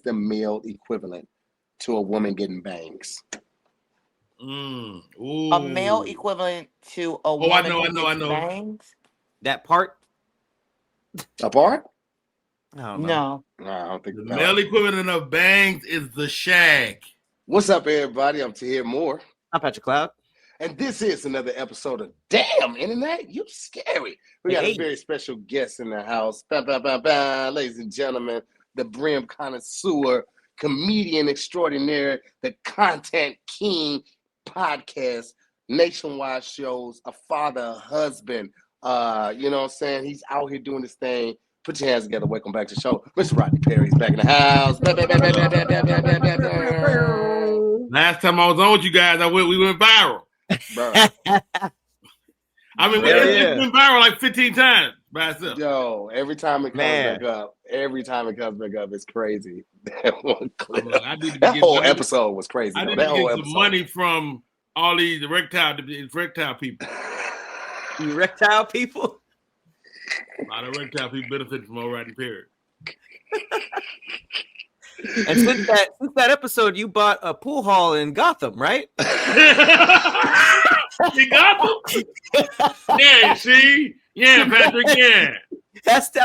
the male equivalent to a woman getting bangs? A male equivalent to a woman I know. bangs? That part? A part? I don't know. No. I don't think The male equivalent of bangs is the shag. What's up, everybody? I'm Tahir Moore. I'm Patrick Cloud. And this is another episode of Damn Internet, You Scary. We got a very special guest in the house. Ladies and gentlemen, the brim connoisseur, comedian extraordinaire, the content king, podcast, nationwide shows, a father, a husband. You know what I'm saying? He's out here doing this thing. Put your hands together. Welcome back to the show. Mr. Rodney Perry's back in the house. Last time I was on with you guys, we went viral. Bro. I mean, it's been viral like 15 times by itself. Yo, every time it comes back up, it's crazy. That one clip. That whole episode was crazy. I need to get some money from all these erectile people. Erectile people? A lot of erectile people benefit from OG Rodney Perry. And since that episode, you bought a pool hall in Gotham, right? In Gotham? Yeah, see? Yeah, Patrick, yeah. That's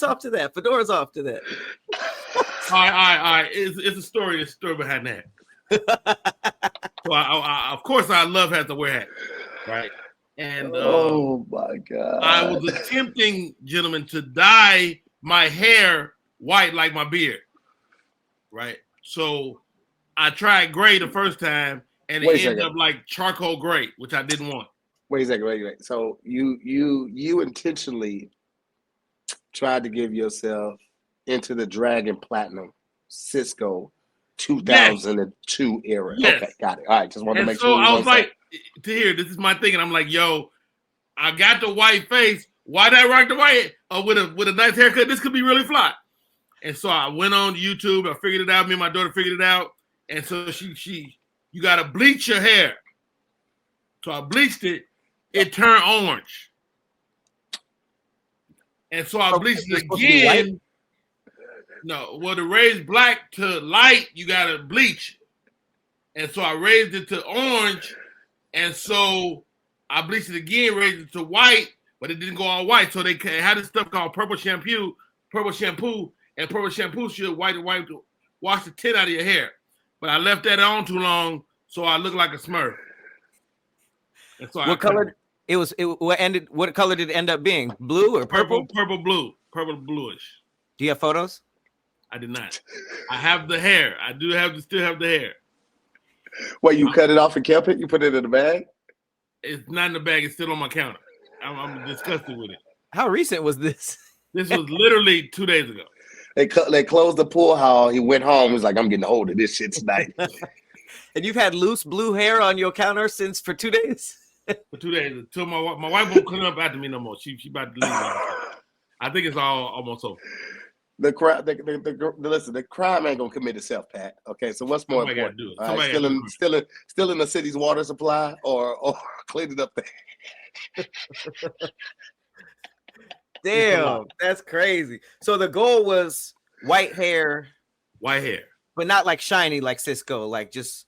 off to that. Fedora's off to that. All right. It's a story behind that. So I of course, I love having to wear hats, right? And oh my God, I was attempting, gentlemen, to dye my hair white like my beard, right? So I tried gray the first time, and it ended up like charcoal gray, which I didn't want. Wait a second. So you intentionally tried to give yourself into the Dragon Platinum Cisco 2002 era. Yes. Okay, got it. All right, just wanted to make sure. So I was like, this is my thing, and I'm like, yo, I got the white face. Why did I rock the white with a nice haircut? This could be really fly. And so I went on YouTube. I figured it out. Me and my daughter figured it out. And so you got to bleach your hair. So I bleached it. It turned orange. And so I bleached it again. No, well, to raise black to light, you got to bleach. And so I raised it to orange. And so I bleached it again, raised it to white, but it didn't go all white. So they had this stuff called purple shampoo, and purple shampoo should wash the tint out of your hair. But I left that on too long, so I look like a Smurf. And so what color? What color did it end up being? Blue or purple? Purple bluish. Do you have photos? I did not. I have the hair. I do still have the hair. Well, you cut it off and kept it? You put it in the bag? It's not in the bag. It's still on my counter. I'm disgusted with it. How recent was this? This was literally 2 days ago. They closed the pool hall. He went home. He was like, I'm getting a hold of this shit tonight. And you've had loose blue hair on your counter for 2 days? For 2 days. Until my wife won't come up after me no more. She about to leave me. I think it's all almost over. Listen, the crime ain't gonna commit itself, Pat. Okay, so what's more important? Still in the city's water supply or cleaning up there? Damn, that's crazy. So the goal was white hair, but not like shiny like Cisco, like just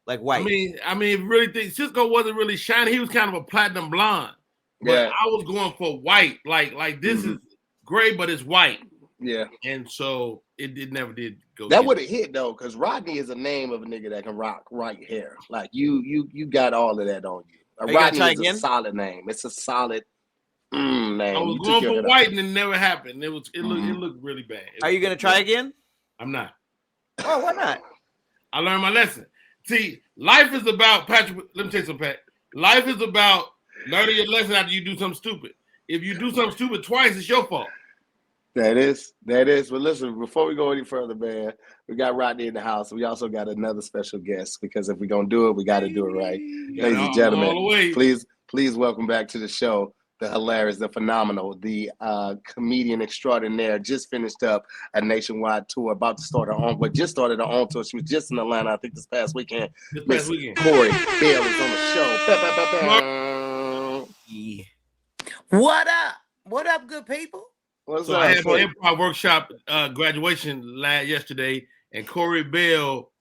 like white. I mean, really, Cisco wasn't really shiny. He was kind of a platinum blonde. But yeah. I was going for white, like this is gray, but it's white. Yeah, and so it never did go. That would have hit though, because Rodney is a name of a nigga that can rock right hair. Like you got all of that on you. Rodney is a solid name. It's a solid name. I was going for white, and it never happened. It looked really bad. Are you gonna try again? I'm not. Oh, why not? I learned my lesson. See, life is about Patrick. Let me tell you something, Pat. Life is about learning your lesson after you do something stupid. If you do something stupid twice, it's your fault. That is. But listen, before we go any further, man, we got Rodney in the house. We also got another special guest because if we're gonna do it, we got to do it right. Ladies and gentlemen, please welcome back to the show the hilarious, the phenomenal, the comedian extraordinaire. Just finished up a nationwide tour, about to start her own. But just started her own tour. She was just in Atlanta, I think, this past weekend. Correy Bell is on the show. What up? What up, good people? What's So up? I had my improv workshop graduation yesterday, and Correy Bell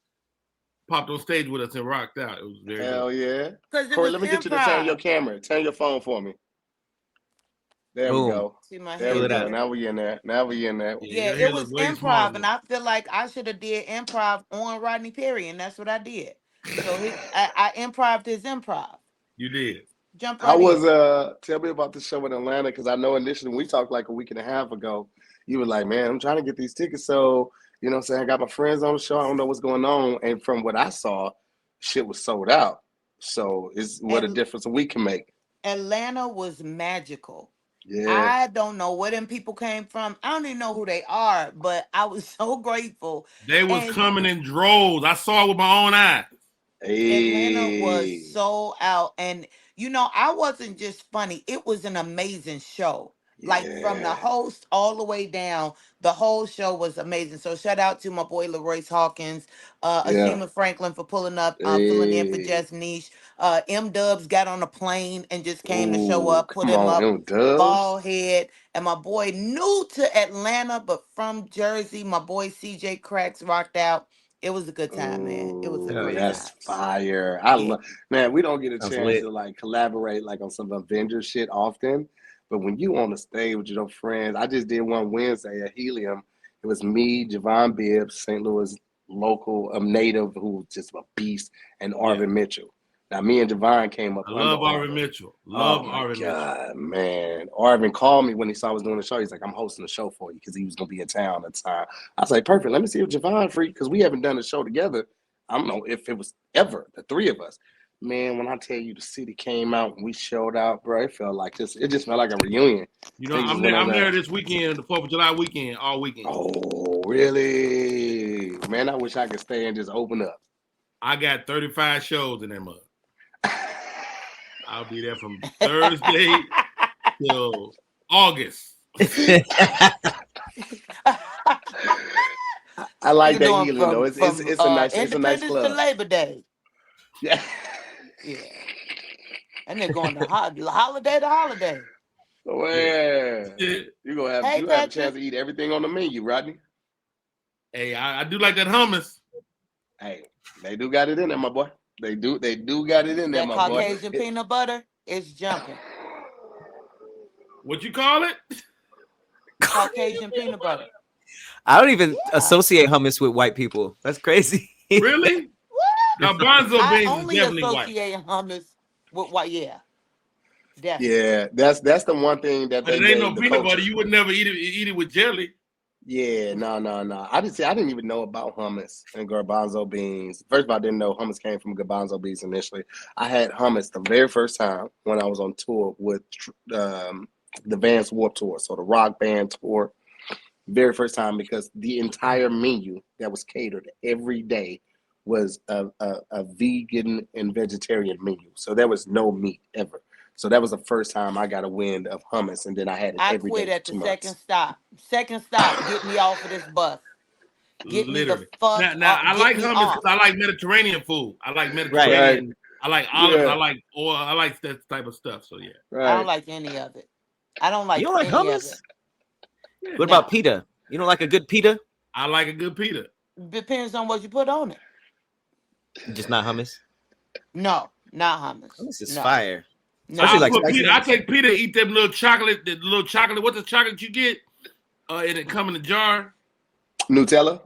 popped on stage with us and rocked out. It was very Hell dope. yeah. Corey, let me get you to turn your camera. Turn your phone for me. There we go. See my there we head. go. Now we in there. Yeah, it was improv, and I feel like I should have did improv on Rodney Perry, and that's what I did. So I improved his improv. You did. Jump right I was in. tell me about the show in Atlanta, because I know initially when we talked like a week and a half ago, you were like, man, I'm trying to get these tickets. So, you know what I'm saying? I got my friends on the show. I don't know what's going on. And from what I saw, shit was sold out. So it's what a difference a week can make. Atlanta was magical. Yeah. I don't know where them people came from. I don't even know who they are, but I was so grateful. They was coming in droves. I saw it with my own eyes. Atlanta was sold out. And, you know, I wasn't just funny. It was an amazing show. Like from the host all the way down, the whole show was amazing. So shout out to my boy LaRoyce Hawkins, Ashima Franklin for pulling up, filling in for Jess Niche. M-Dubs got on a plane and just came to show up, put him up, bald head. And my boy new to Atlanta, but from Jersey, my boy CJ Cracks rocked out. It was a good time, man. It was a great time. That's fire. I love, man, we don't get a chance to like collaborate like on some Avengers shit often. But when you on the stage with your friends, I just did one Wednesday at Helium. It was me, Javon Bibbs, St. Louis local native who was just a beast, and Arvin Mitchell. Now me and Javon came up. I love Arvin Mitchell. Love Arvin Mitchell. Man. Arvin called me when he saw I was doing the show. He's like, I'm hosting the show for you, because he was gonna be in town at the time. I was like, perfect. Let me see if Javon free, because we haven't done a show together. I don't know if it was ever the three of us. Man, when I tell you the city came out and we showed out, bro, it felt like it just felt like a reunion. You know, I'm there this weekend, the 4th of July weekend, all weekend. Oh, really? Man, I wish I could stay and just open up. I got 35 shows in that month. I'll be there from Thursday till August. I like that Helium though. It's a nice club. To Labor Day. Yeah. Yeah. And they're going to holiday to holiday. Man. You gonna have have a chance to eat everything on the menu, Rodney. Hey, I do like that hummus. Hey, they do got it in there, my boy. They do got it in there, my boy. Caucasian peanut butter is jumping. What you call it? Caucasian peanut butter. I don't even associate hummus with white people. That's crazy. Really? Now, Bonzo beans I only is definitely associate hummus with white. Yeah. Definitely. Yeah, that's the one thing that but it ain't no peanut butter. You would never eat it with jelly. Yeah, no. I didn't even know about hummus and garbanzo beans. First of all, I didn't know hummus came from garbanzo beans initially. I had hummus the very first time when I was on tour with the Vans Warped Tour, so the rock band tour. Very first time, because the entire menu that was catered every day was a vegan and vegetarian menu. So there was no meat ever. So that was the first time I got a wind of hummus, and then I had it every day. I quit at the second stop. Second stop, get me off of this bus. Get me the fuck now I like hummus because I like Mediterranean food. I like Mediterranean. Right. I like olives. Yeah. I like oil. I like that type of stuff. So yeah. Right. I don't like any of it. I don't like. You don't like hummus? What about pita? You don't like a good pita? I like a good pita. Depends on what you put on it. Just not hummus? No, not hummus. Hummus is fire. No. I take pita, eat them little chocolate. What's the chocolate you get? And it come in a jar. Nutella.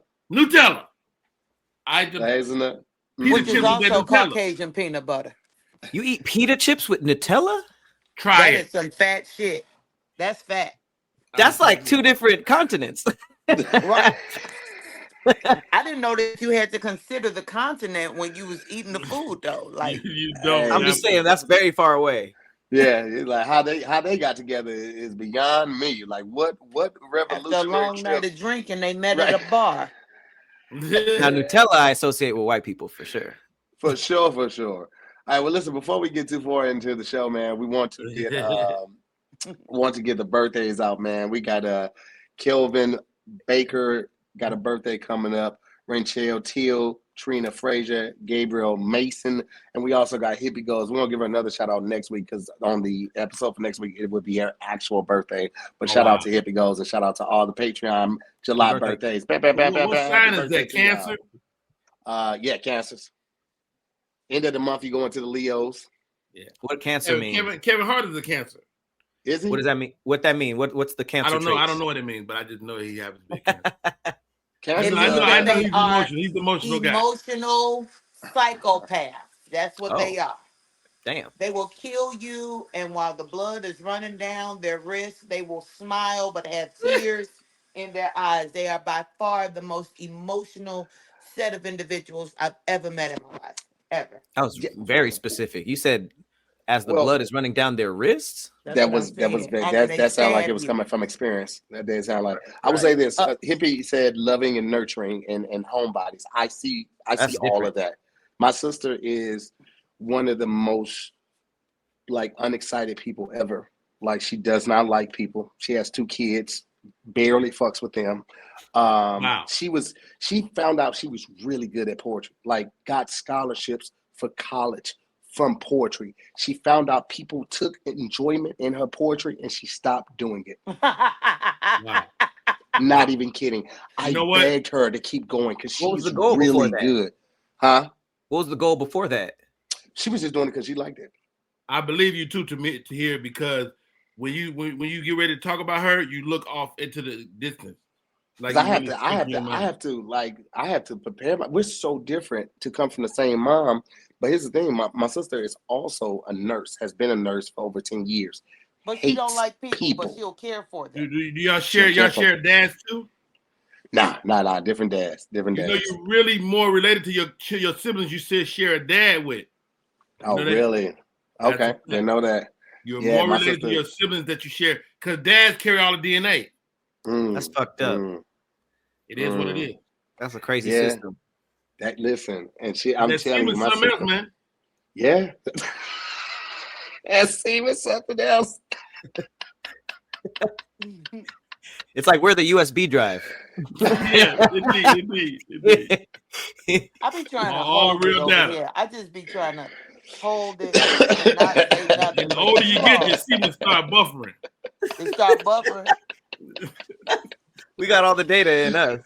Hazelnut. Which is also Caucasian peanut butter. You eat pita chips with Nutella? Try it. That is some fat shit. That's fat. That's like two different continents. Right. I didn't know that you had to consider the continent when you was eating the food, though. Like you don't. I'm just saying that's very far away. Yeah, it's like how they got together is beyond me. Like what revolutionary after a long night of drinking, they met at a bar. Now Nutella, I associate with white people for sure. For sure. All right, well, listen. Before we get too far into the show, man, we want to get the birthdays out, man. We got Kelvin Baker got a birthday coming up. Ranchelle Teal Trina Frazier, Gabriel Mason, and we also got Hippie Goes. We're gonna give her another shout out next week because on the episode for next week it would be her actual birthday. But shout out to Hippie Goes and shout out to all the Patreon July birthdays. What sign is that? Cancer? Yeah, Cancers. End of the month, you go into the Leos. Yeah. What cancer means? Kevin Hart is a Cancer. Is he? What does that mean? What that mean? What's the cancer? I don't know. traits? I don't know what it means, but I just know he happens to be Cancer. I know he's emotional. He's the emotional guy. Emotional psychopaths. That's what they are. Damn. They will kill you, and while the blood is running down their wrists, they will smile but have tears in their eyes. They are by far the most emotional set of individuals I've ever met in my life. Ever. That was very specific. You said as the blood is running down their wrists. That sounded like it was coming from experience. That did sound like. I would say this. Hippie said loving and nurturing and homebodies. I see all of that. My sister is one of the most like unexcited people ever. Like she does not like people. She has 2 kids, barely fucks with them. Wow. She found out she was really good at poetry. Like got scholarships for college from poetry. She found out people took enjoyment in her poetry and she stopped doing it. Wow. Not even kidding. I begged her to keep going because she was really good. Huh? What was the goal before that? She was just doing it because she liked it. I believe you too to hear because when you get ready to talk about her, you look off into the distance. Like I have to prepare. We're so different to come from the same mom. But here's the thing: my sister is also a nurse, has been a nurse for over 10 years. But she don't like people, but she'll care for them. Do y'all share dads too? Nah. Different dads. You know, you're really more related to your siblings. You said share a dad with. Oh, really? Okay, didn't know that. You're more related to your siblings that you share because dads carry all the DNA. That's fucked up. It is what it is. That's a crazy system. I'm telling you, my something else, man. Yeah. That's even something else. It's like we're the USB drive. Yeah, indeed. I be trying to hold it over here. I just be trying to hold it and not say nothing. And the older you get, your semen start buffering. It start buffering. We got all the data in us.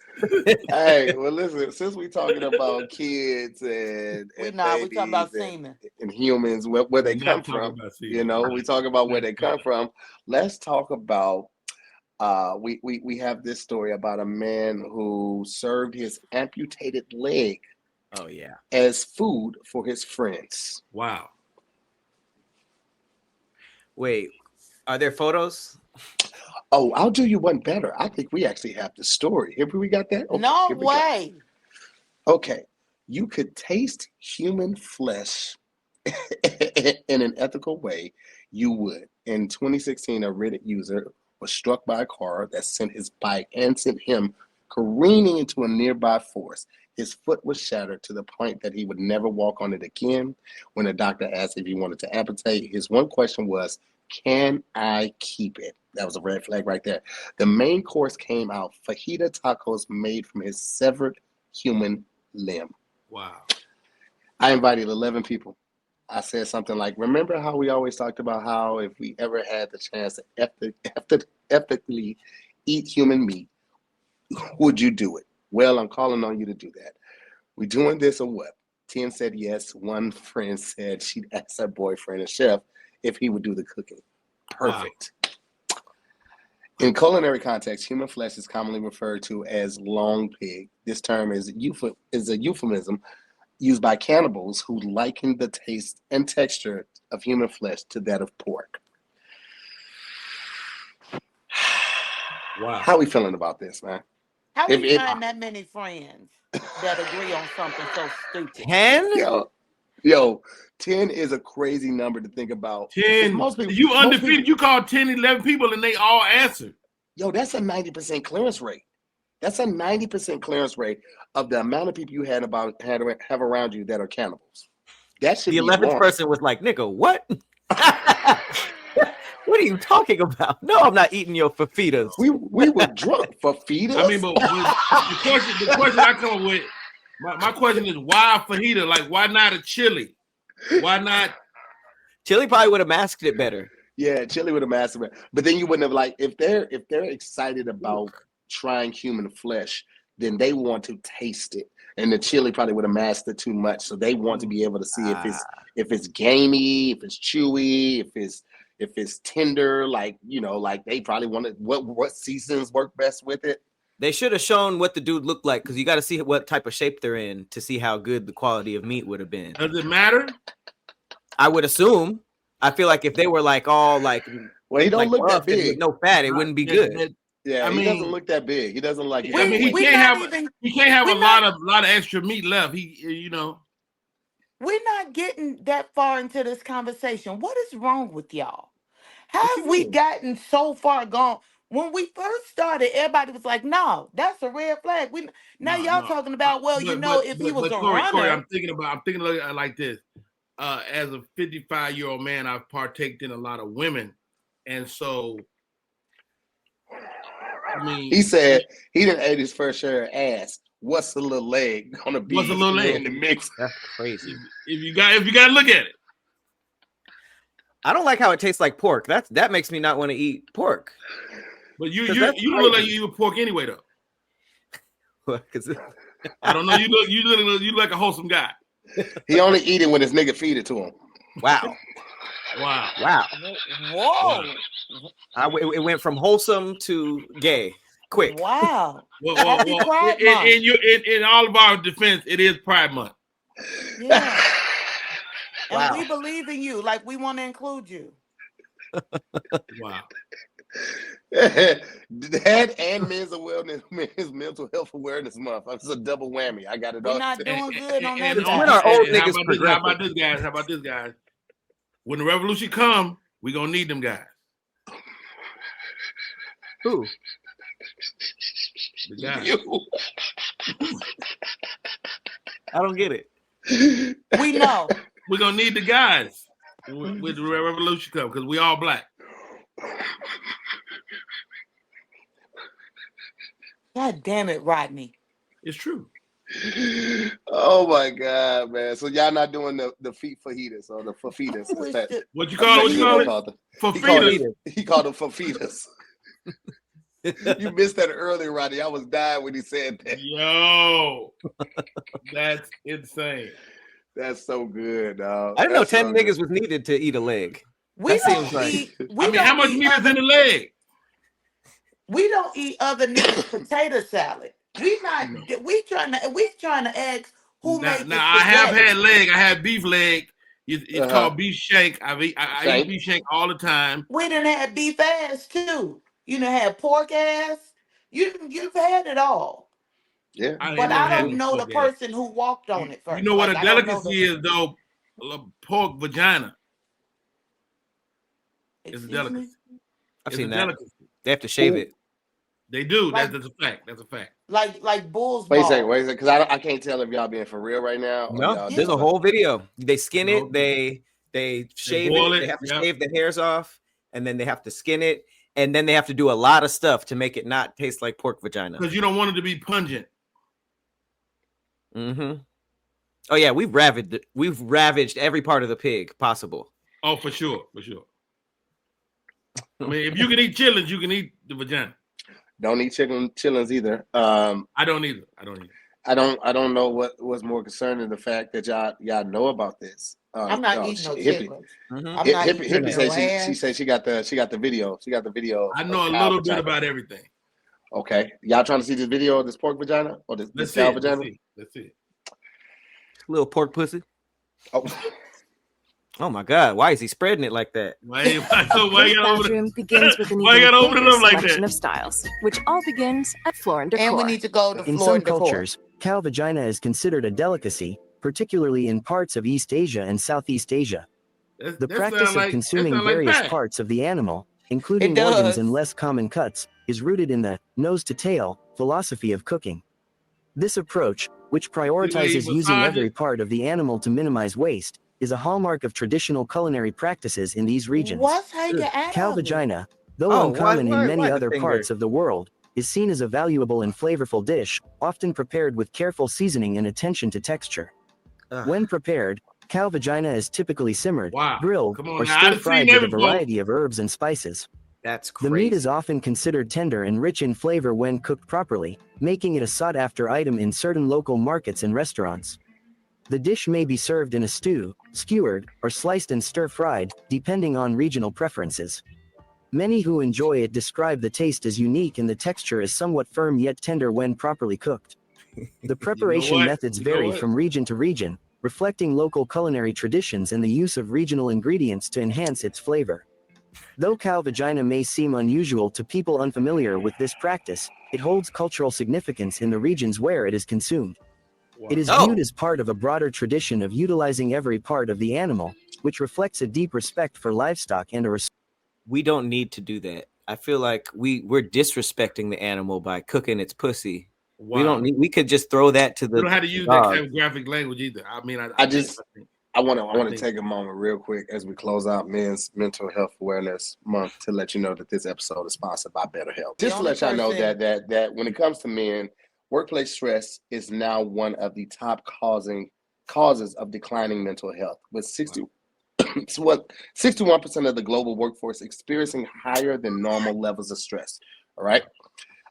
Hey, well, listen. Since we talking about kids and we talking about semen and humans, where they come from. You know, we talk about where they come from. Let's talk about. We have this story about a man who served his amputated leg. Oh yeah, as food for his friends. Wow. Wait, are there photos? Oh, I'll do you one better. I think we actually have the story. Have we got that? Okay, no way. Okay. You could taste human flesh in an ethical way. You would. In 2016, a Reddit user was struck by a car that sent his bike and sent him careening into a nearby forest. His foot was shattered to the point that he would never walk on it again. When the doctor asked if he wanted to amputate, his one question was, can I keep it? That was a red flag right there. The main course came out, fajita tacos made from his severed human limb. Wow. I invited 11 people. I said something like, remember how we always talked about how if we ever had the chance to ethically eat human meat, would you do it? Well, I'm calling on you to do that. We doing this or what? 10 said yes. One friend said she'd ask her boyfriend, a chef, if he would do the cooking. Perfect. Wow. In culinary context, human flesh is commonly referred to as long pig. This term is a euphemism used by cannibals who liken the taste and texture of human flesh to that of pork. Wow. How are we feeling about this, man? How do you find that many friends that agree on something so stupid? 10? Yo, 10 is a crazy number to think about. 10. Most people, you undefeated. You call 10, 11 people and they all answered. Yo, that's a 90% clearance rate. That's a 90% clearance rate of the amount of people you have around you that are cannibals. That should be the 11th person was like, nigga, what? What are you talking about? No, I'm not eating your fajitas. We were drunk. Fajitas? I mean, but the question I come up with My question is why fajita? Like, why not a chili? Why not? Chili probably would have masked it better. Yeah, chili would have masked it. But then you wouldn't have like if they're excited about trying human flesh, then they want to taste it. And the chili probably would have masked it too much. So they want to be able to see if it's gamey, if it's chewy, if it's tender, like like they probably wanted what seasons work best with it. They should have shown what the dude looked like because you got to see what type of shape they're in to see how good the quality of meat would have been. Does it matter? I would assume. I feel like if they were like all like, well, he don't look that big, no fat, it wouldn't be good. Yeah, he doesn't look that big. He doesn't like. He can't have a lot of extra meat left. We're not getting that far into this conversation. What is wrong with y'all? How have we gotten so far gone? When we first started, everybody was like, "No, that's a red flag." Y'all talking about, if he was a runner. Correy, I'm thinking like this. As a 55-year-old man, I've partaked in a lot of women, and so he said he didn't ate his first share of ass. What's a little leg gonna be? What's a little leg in the mix? That's crazy. If you got to look at it. I don't like how it tastes like pork. That makes me not want to eat pork. But you don't look like you eat pork anyway, though. I don't know. You look like a wholesome guy. He only eat it when his nigga feed it to him. Wow. Whoa. It went from wholesome to gay quick. Wow. Well, in all of our defense, it is Pride Month. Yeah. And we believe in you. Like, we want to include you. Wow. That and men's mental health awareness month. It's a double whammy. I got it all. We're not doing good on that. How about this, guys? When the revolution come, we're gonna need them guys. Who? The guys. You. I don't get it. We know. We're gonna need the guys with the revolution come because we all black. God damn it, Rodney. It's true. Oh my God, man. So y'all not doing the feet fajitas or the fajitas. What you call it? Fajitas. He called them fajitas. You missed that earlier, Rodney. I was dying when he said that. Yo, that's insane. That's so good, dog. I didn't know 10 niggas was needed to eat a leg. How much meat is in the leg? We don't eat other niggas' potato salad. We trying to ask who made this. Now I have had leg. I had beef leg. It's called beef shank. I eat beef shank all the time. We done had beef ass too. You done had pork ass. You've had it all. Yeah, but I don't know the person who walked on it first. You know what a delicacy is, though? Pork vagina. It's a delicacy. I've seen that. They have to shave it. They do. That's a fact. That's a fact. Like bulls. Wait a second, because I can't tell if y'all being for real right now. No, there's a whole video. They skin it. They shave it. They have to shave the hairs off, and then they have to skin it, and then they have to do a lot of stuff to make it not taste like pork vagina. Because you don't want it to be pungent. Mm-hmm. Oh yeah, we've ravaged every part of the pig possible. Oh, for sure. I mean, if you can eat chitlins, you can eat the vagina. Don't eat chitlins either. I don't either. I don't know what was more concerning, the fact that y'all know about this. I'm not eating no chitlins. Hippie said she got the video. She got the video. I know a little bit about everything. Okay, y'all trying to see this video of this pork vagina or this cow vagina? Let's see. Little pork pussy. Oh my God! Why is he spreading it like that? Why you bathroom begins with an selection of styles, which all begins at Floor and Decor. And we need to go to In Floor some and Decor. cultures, cow vagina is considered a delicacy, particularly in parts of East Asia and Southeast Asia. The practice of consuming various parts of the animal, including organs and less common cuts, is rooted in the nose-to-tail philosophy of cooking. This approach, which prioritizes using every part of the animal to minimize waste, is a hallmark of traditional culinary practices in these regions. What's hanging out? Cow vagina, though uncommon in many other parts of the world, is seen as a valuable and flavorful dish, often prepared with careful seasoning and attention to texture. When prepared, cow vagina is typically simmered, grilled, or stir-fried with a variety of herbs and spices. That's crazy. The meat is often considered tender and rich in flavor when cooked properly, making it a sought-after item in certain local markets and restaurants. The dish may be served in a stew, skewered, or sliced and stir-fried, depending on regional preferences. Many who enjoy it describe the taste as unique and the texture is somewhat firm yet tender when properly cooked. The preparation methods vary from region to region, reflecting local culinary traditions and the use of regional ingredients to enhance its flavor. Though cow vagina may seem unusual to people unfamiliar with this practice, it holds cultural significance in the regions where it is consumed. It is viewed as part of a broader tradition of utilizing every part of the animal, which reflects a deep respect for livestock and a We don't need to do that. I feel like we're disrespecting the animal by cooking its pussy. Wow. We don't need. We could just throw that to the. You don't have to use that kind of graphic language either. I mean, I want to take a moment real quick as we close out Men's Mental Health Awareness Month to let you know that this episode is sponsored by BetterHelp. Just to let y'all know that when it comes to men, workplace stress is now one of the top causes of declining mental health, with 61% of the global workforce experiencing higher than normal levels of stress. All right.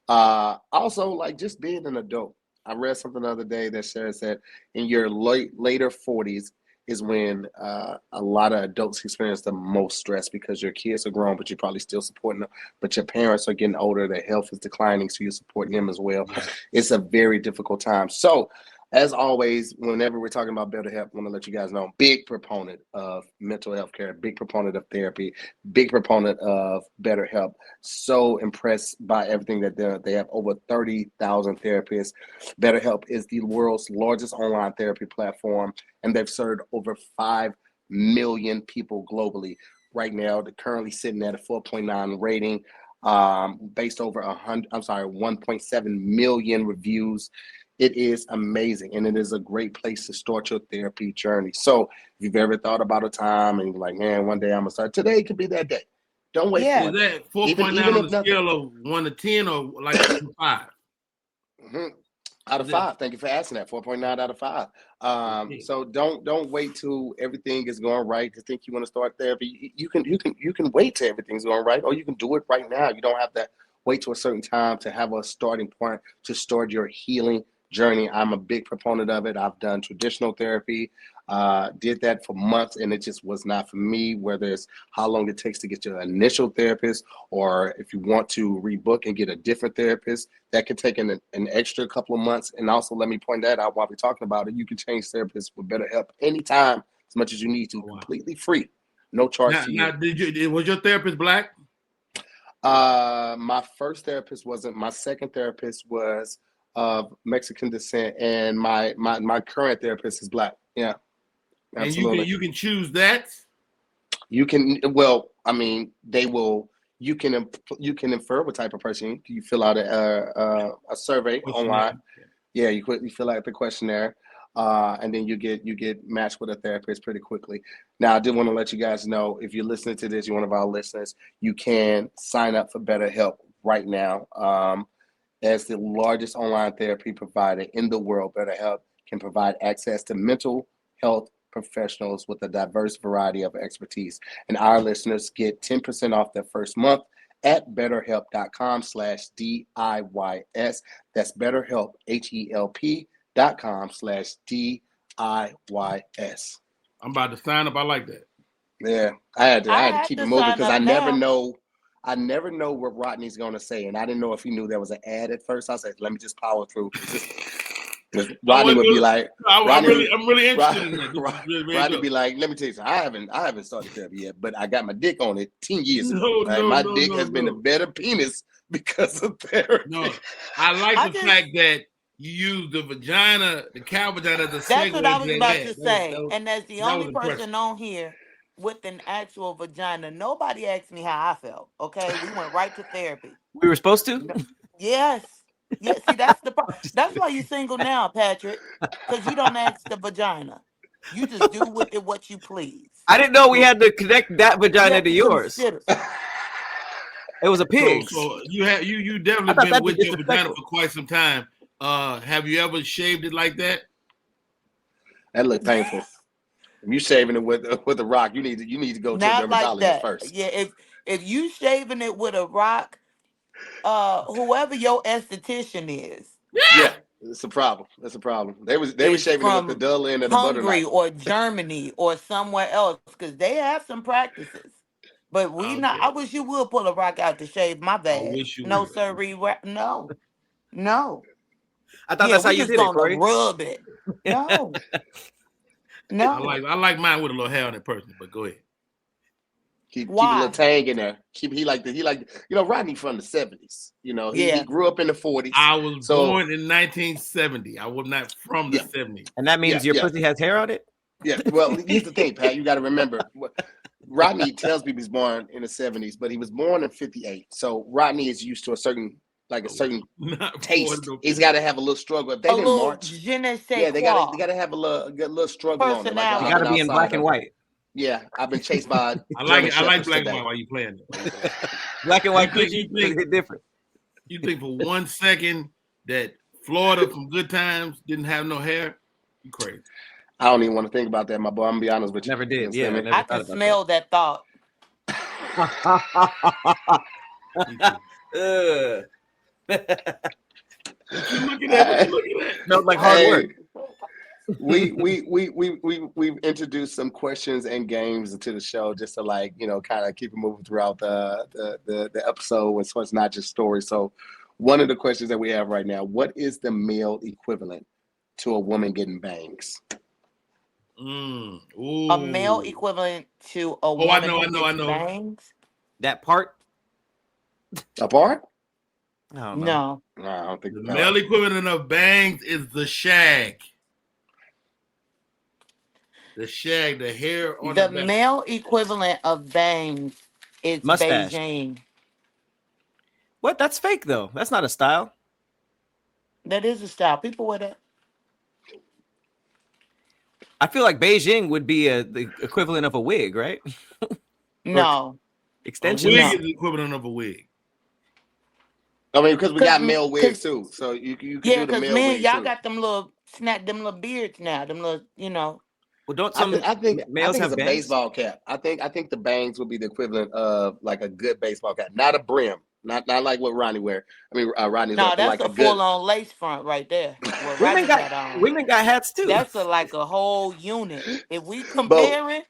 Also, like just being an adult. I read something the other day that says that in your later 40s is when a lot of adults experience the most stress because your kids are grown, but you're probably still supporting them. But your parents are getting older, their health is declining, so you're supporting them as well. Yeah. It's a very difficult time. So, as always, whenever we're talking about BetterHelp, I want to let you guys know, big proponent of mental health care, big proponent of therapy, big proponent of BetterHelp. So impressed by everything that they have over 30,000 therapists. BetterHelp is the world's largest online therapy platform, and they've served over 5 million people globally. Right now, they're currently sitting at a 4.9 rating, based over 1.7 million reviews. It is amazing, and it is a great place to start your therapy journey. So if you've ever thought about a time and you're like, man, one day I'm going to start, today could be that day. Don't wait for it. Is that 4.9 on the scale of 1 to 10 or like 5? Mm-hmm. Out of 5. Thank you for asking that. 4.9 out of 5. So don't wait till everything is going right to think you want to start therapy. You can wait till everything's going right, or you can do it right now. You don't have to wait to a certain time to have a starting point to start your healing journey. I'm a big proponent of it. I've done traditional therapy, did that for months, and it just was not for me, whether it's how long it takes to get your initial therapist, or if you want to rebook and get a different therapist, that could take an extra couple of months. And also, let me point that out while we're talking about it, you can change therapists with BetterHelp anytime, as much as you need to, completely free, no charge to you. Was your therapist Black? My first therapist wasn't. My second therapist was of Mexican descent, and my current therapist is Black. Yeah, absolutely. And you can choose that. You can. Well, I mean, they will. You can infer what type of person you fill out a survey online. Yeah, you fill out the questionnaire, and then you get matched with a therapist pretty quickly. Now, I did want to let you guys know, if you're listening to this, you're one of our listeners, you can sign up for BetterHelp right now. As the largest online therapy provider in the world, BetterHelp can provide access to mental health professionals with a diverse variety of expertise. And our listeners get 10% off their first month at BetterHelp.com/DIYS. That's BetterHelp, HELP.com/DIYS. I'm about to sign up. I like that. Yeah, I had to keep it moving because I never know what Rodney's going to say. And I didn't know if he knew there was an ad at first. I said, let me just power through. Rodney would be like, I'm really interested in that. Rodney would be like, let me tell you something. I haven't started therapy yet, but I got my dick on it 10 years ago. My dick has been a better penis because of therapy. No, I like the fact that you use the vagina, the cow vagina as a segue. That's what I was about to say. And as the only person on here with an actual vagina, nobody asked me how I felt. Okay, we went right to therapy. We were supposed to. Yes. Yeah. See, that's the part. That's why you're single now, Patrick, because you don't ask the vagina. You just do with it what you please. I didn't know we had to connect that vagina to yours. It was a pig. So you definitely been with your vagina for quite some time. Have you ever shaved it like that? That looked painful. If you shaving it with a rock, you need to go to a dermatologist first. Yeah, if you shaving it with a rock, whoever your esthetician is. Yeah, it's a problem. That's a problem. They were shaving it with the dull end of the butter knife. or Germany or somewhere else because they have some practices. But I wish you would pull a rock out to shave my bag. I wish you no, would. sir, no. I thought that's how you did it, Corey. Rub it. No. No. I like mine with a little hair on it personally, but go ahead. Keep a little tang in there. He like Rodney from the 70s. He grew up in the 40s. I was born in 1970. I was not from the 70s. And that means your pussy has hair on it? Yeah. Well, here's the thing, Pat. You got to remember. Rodney tells people he's born in the 70s, but he was born in 58. So Rodney is used to a certain taste. He's got to have a little struggle. If they didn't march, they got to have a little struggle on it. You got to be in black and white. Yeah, I've been chased by. I like black and white while you playing it. Black and white cookie hit different. You think for 1 second that Florida from Good Times didn't have no hair? You crazy. I don't even want to think about that, my boy. I'm gonna be honest with you. Never did. Yeah, I can smell that thought. Looking at smelled like hard work. We've introduced some questions and games into the show just to kind of keep it moving throughout the episode. So it's not just stories. So one of the questions that we have right now: what is the male equivalent to a woman getting bangs? A male equivalent to a woman getting bangs? That part? A part? No. I don't think the male equivalent of bangs is the shag. The shag, the hair on the back. Male equivalent of bangs is mustache. Beijing. What? That's fake though. That's not a style. That is a style. People wear that. I feel like Beijing would be the equivalent of a wig, right? No. Extension. A wig is the equivalent of a wig. I mean, because we got male wigs too, so you can do the male wig. Yeah, because y'all got them little beards now. Them little, Well, don't some I think males have a baseball cap. I think the bangs would be the equivalent of like a good baseball cap, not a brim, not like what Rodney wear. I mean, Rodney's that's like a full-on lace front right there. Women got hats too. That's like a whole unit. If we comparing,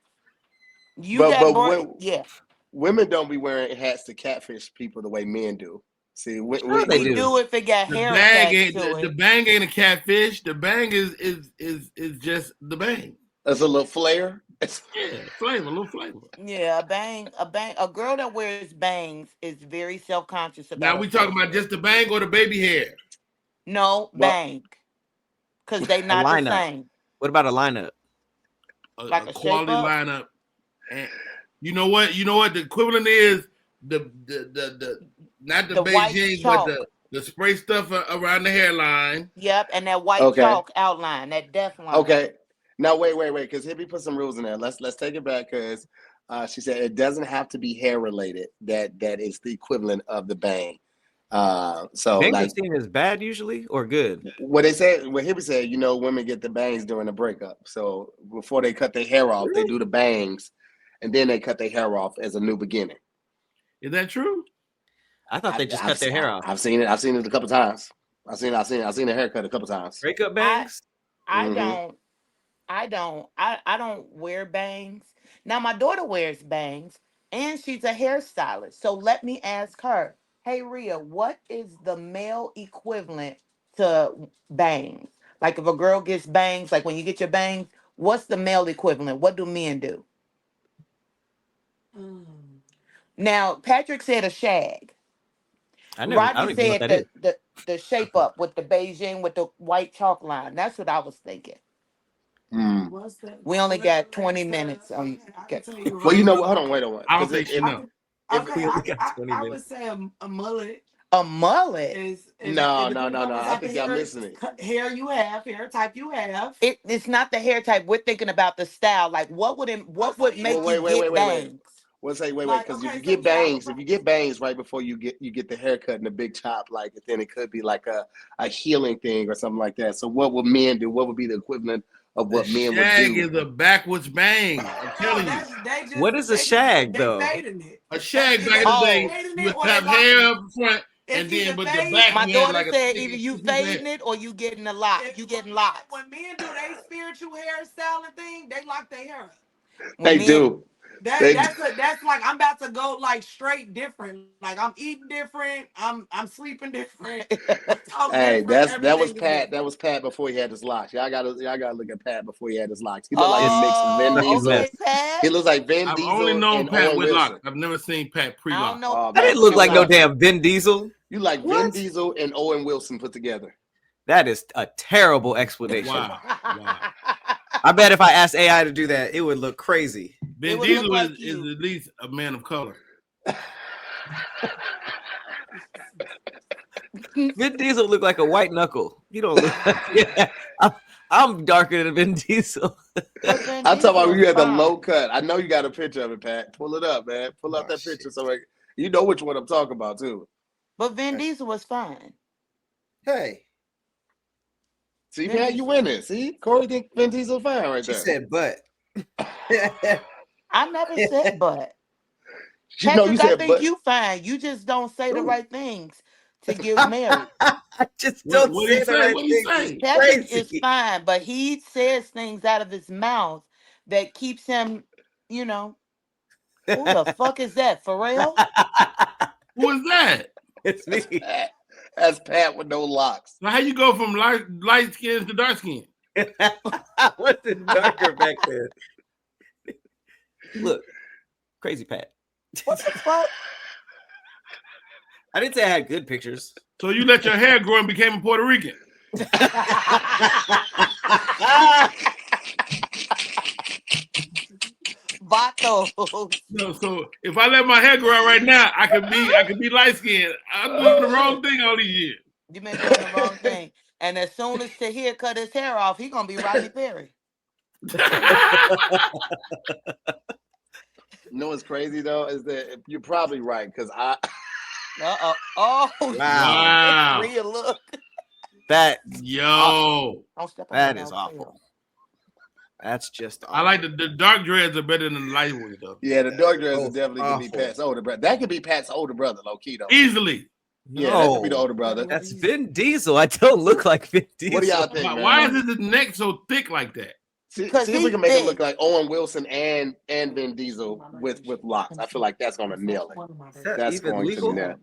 women don't be wearing hats to catfish people the way men do. See, we do if it got hair attached to it. The bang ain't a catfish. The bang is just the bang. That's a little flair. Flavor, a little flavor. Yeah, a girl that wears bangs is very self-conscious about. Now we talking about just the bang or the baby hair? No, bang. Because they not the same. What about a lineup? Like a quality lineup. And you know what? The equivalent is the not the Beijing, but the spray stuff around the hairline. Yep, and that white chalk outline, that death line. Okay. Now wait, because Hippie put some rules in there. Let's take it back because she said it doesn't have to be hair related. That is the equivalent of the bang. So bangs seen as bad usually or good. What Hippie said, women get the bangs during the breakup. So before they cut their hair off, they do the bangs, and then they cut their hair off as a new beginning. Is that true? I thought they just cut their hair off. I've seen it a couple times. I've seen a haircut a couple times. Breakup bangs? I don't wear bangs. Now my daughter wears bangs and she's a hairstylist. So let me ask her, hey Rhea, what is the male equivalent to bangs? Like if a girl gets bangs, like when you get your bangs, what's the male equivalent? What do men do? Now Patrick said a shag. Rodney said the shape up with the Beijing with the white chalk line. That's what I was thinking. We only got 20 minutes. Well, you know what? Hold on, wait a minute. I don't think I would say a mullet. A mullet? No. I think y'all missing it. Hair you have, hair type you have. It's not the hair type. We're thinking about the style. Like what would make you get bangs? Well, say wait, Like, because okay, if you so get yeah, I bangs, would if you get bangs right before you get the haircut and the big chop, like then it could be like a healing thing or something like that. So what would men do? What would be the equivalent of what men would shag do? is a backwards bang. I'm telling you. What is a shag though? Fading it. A shag Either back in the they day, fading you it would or they have locking hair it. up front, It's and then either but the fade- back My you had daughter like a said thick either you piece of hair. fading it or you getting a lot. You getting lots. When men do their spiritual hairstyle and thing, they lock their hair up. They do. That's like I'm about to go like straight different. Like I'm eating different. I'm sleeping different. Hey, that was everything is Pat. different. That was Pat before he had his locks. Y'all gotta look at Pat before he had his locks. He looked like a mix of Vin Diesel. Okay, Pat. He looks like Vin I've Diesel only known and Pat Owen with Wilson. locks. I've never seen Pat I don't pre-lock. know. Oh, That didn't look like no like damn Vin Diesel. You like What? Vin Diesel and Owen Wilson put together. That is a terrible explanation. Wow. I bet if I asked AI to do that, it would look crazy. Vin would Diesel look like is you. at least a man of color. Vin Diesel look like a white knuckle. You don't look like, yeah, I'm darker than Vin Diesel. I'm talking about you had the low cut. I know you got a picture of it, Pat. Pull it up, man. Pull out that picture so you know which one I'm talking about too. But Vin Diesel was fine. Hey. See, Pat, you winning. See, Corey think Vin Diesel fine right She there. said but. I never said but. You know, Patrick, you I said think but. you fine. You just don't say the right things to get married. I just don't What say he the say? right What he thing. say? Patrick is Crazy. fine, but he says things out of his mouth that keeps him, you know. Who the fuck is that? Pharrell? Who is that? It's me. That's Pat with no locks. So how you go from light skin to dark skin? What's the darker back there? Look, crazy Pat. What the fuck? I didn't say I had good pictures. So you let your hair grow and became a Puerto Rican. Vatos. No, so if I let my hair grow out right now, I could be light skinned. I'm doing the wrong thing all these years. You been doing the wrong thing. And as soon as Tahir cut his hair off, he gonna be Rodney Perry. You know what's crazy though is that you're probably right because I. Oh wow! Real look. That That is awful. That's just awful. I like the dark dreads are better than the light ones though. Yeah, the dark dreads is definitely gonna be Pat's older brother. That could be Pat's older brother, low key though. Easily. Yeah, that could be the older brother. That's Vin Diesel. I don't look like Vin Diesel. What do y'all think, man? Why is his neck so thick like that? See if we can make it look like Owen Wilson and Vin Diesel with locks. I feel like that's gonna nail it. That's going to nail it.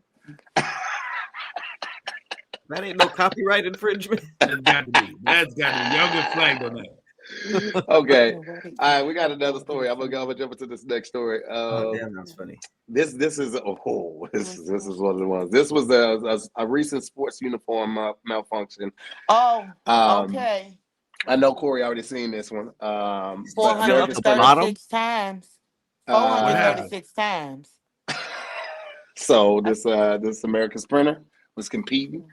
That ain't no copyright infringement. That's got to be. Y'all get flagged on that. Okay. All right, we got another story. I'm gonna jump into this next story. Damn, that's funny. This is one of the ones. This was a recent sports uniform malfunction. Oh, okay. I know Corey already seen this one. 436 times. 436 times. So this American sprinter was competing.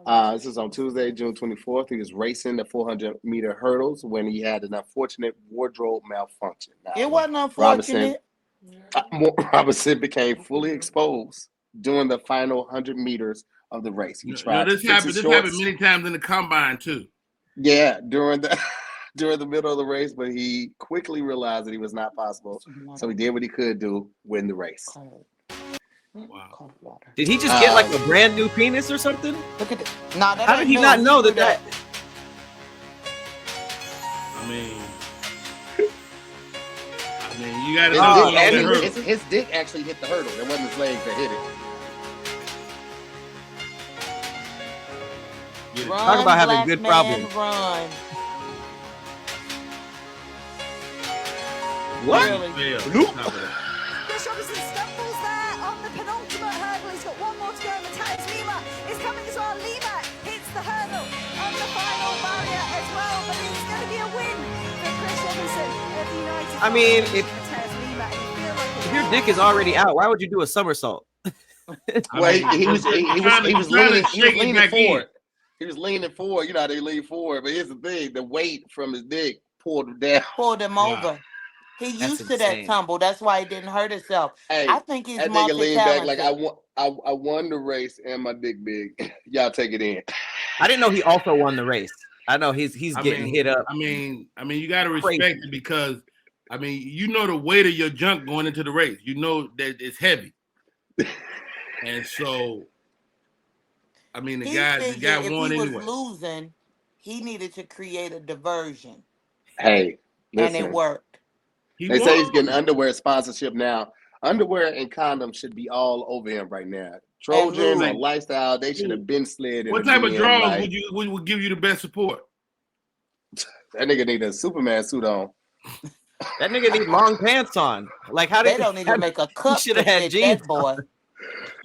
This is on Tuesday, June 24th. He was racing the 400-meter hurdles when he had an unfortunate wardrobe malfunction. Now, it wasn't unfortunate. Robinson became fully exposed during the final 100 meters of the race. He tried this happened many times in the combine too. Yeah, during the middle of the race, but he quickly realized that he was not possible. So he did what he could do, win the race. Wow. Did he just get like a brand new penis or something? Look at it. Nah, how did he not know that? I mean, you got to know his dick actually hit the hurdle. It wasn't his legs that hit it. Run, talk about having good problems. Run. What? Really? Chris Robinson stumbles there on the penultimate hurdle. He's got one more to go. Matthias Lima is coming as well. Lima hits the hurdle on the final barrier as well, but it's going to be a win for Chris Robinson of the United. I mean, if your dick is already out, why would you do a somersault? Well, he was leaning forward. In. He was leaning forward. You know how they lean forward, but here's the thing: the weight from his dick pulled him down. Pulled him over. He used to that tumble. That's why he didn't hurt himself. Hey, I think he's that nigga lean back like multi-talented. I won the race and my dick big. Y'all take it in. I didn't know he also won the race. I know he's getting hit up. I mean, you got to respect it because, I mean, you know the weight of your junk going into the race. You know that it's heavy, and so, I mean, the guy won anyway. If he was losing, he needed to create a diversion. Hey, listen. And it worked. They say he's getting underwear sponsorship now. Underwear and condoms should be all over him right now. Trojan or Lifestyle, they should have been slid. What type of draws would give you the best support? That nigga need a Superman suit on. That nigga need long pants on. Like how they don't need to make a cup. Should have had jeans, boy.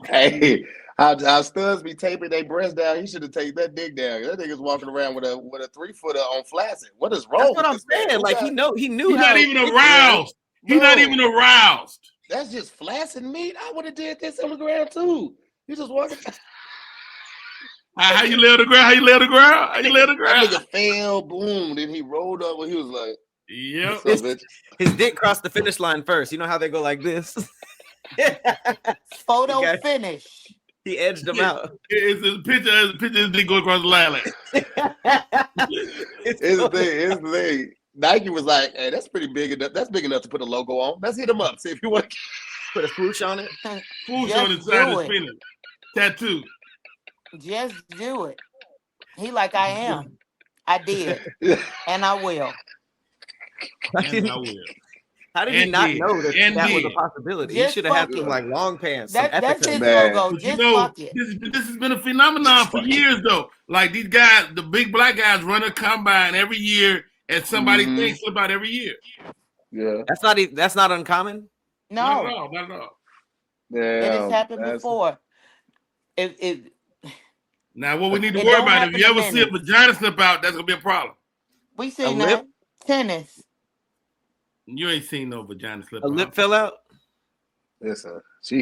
Hey, how studs be taping their breasts down? He should have taken that dick down. That nigga's walking around with a 3-footer on flaccid. What is wrong? That's what I'm saying. Like he knew. He's not even aroused. He's not even aroused. That's just flaccid meat. I would have did this on the ground too. You just walking. How you lay on the ground? How you lay on the ground? How you lay on the ground? That nigga fell, boom. Then he rolled up when he was like, "Yep." His dick crossed the finish line first. You know how they go like this? Photo finish. He edged him out. It's a picture of his dick going across the line. Like. It's the thing. Nike was like, "Hey, that's pretty big enough. That's big enough to put a logo on. Let's hit him up. See if you want to put a swoosh on it. Swoosh on the side of the finish. Tattoo. Just do it. He like, I am. I did. And I will. And I will. How did he not know that was a possibility? He should have had some like long pants. That's his logo. Just fuck it. This has been a phenomenon for years though. Like these guys, the big black guys run a combine every year and somebody thinks about every year. Yeah. That's not uncommon? No. Not at all. Yeah. It has happened before. Now, what we need to worry about, if you ever see a vagina slip out, that's going to be a problem. We seen that. Tennis. You ain't seen no vagina slip out. A lip fell out? Listen, she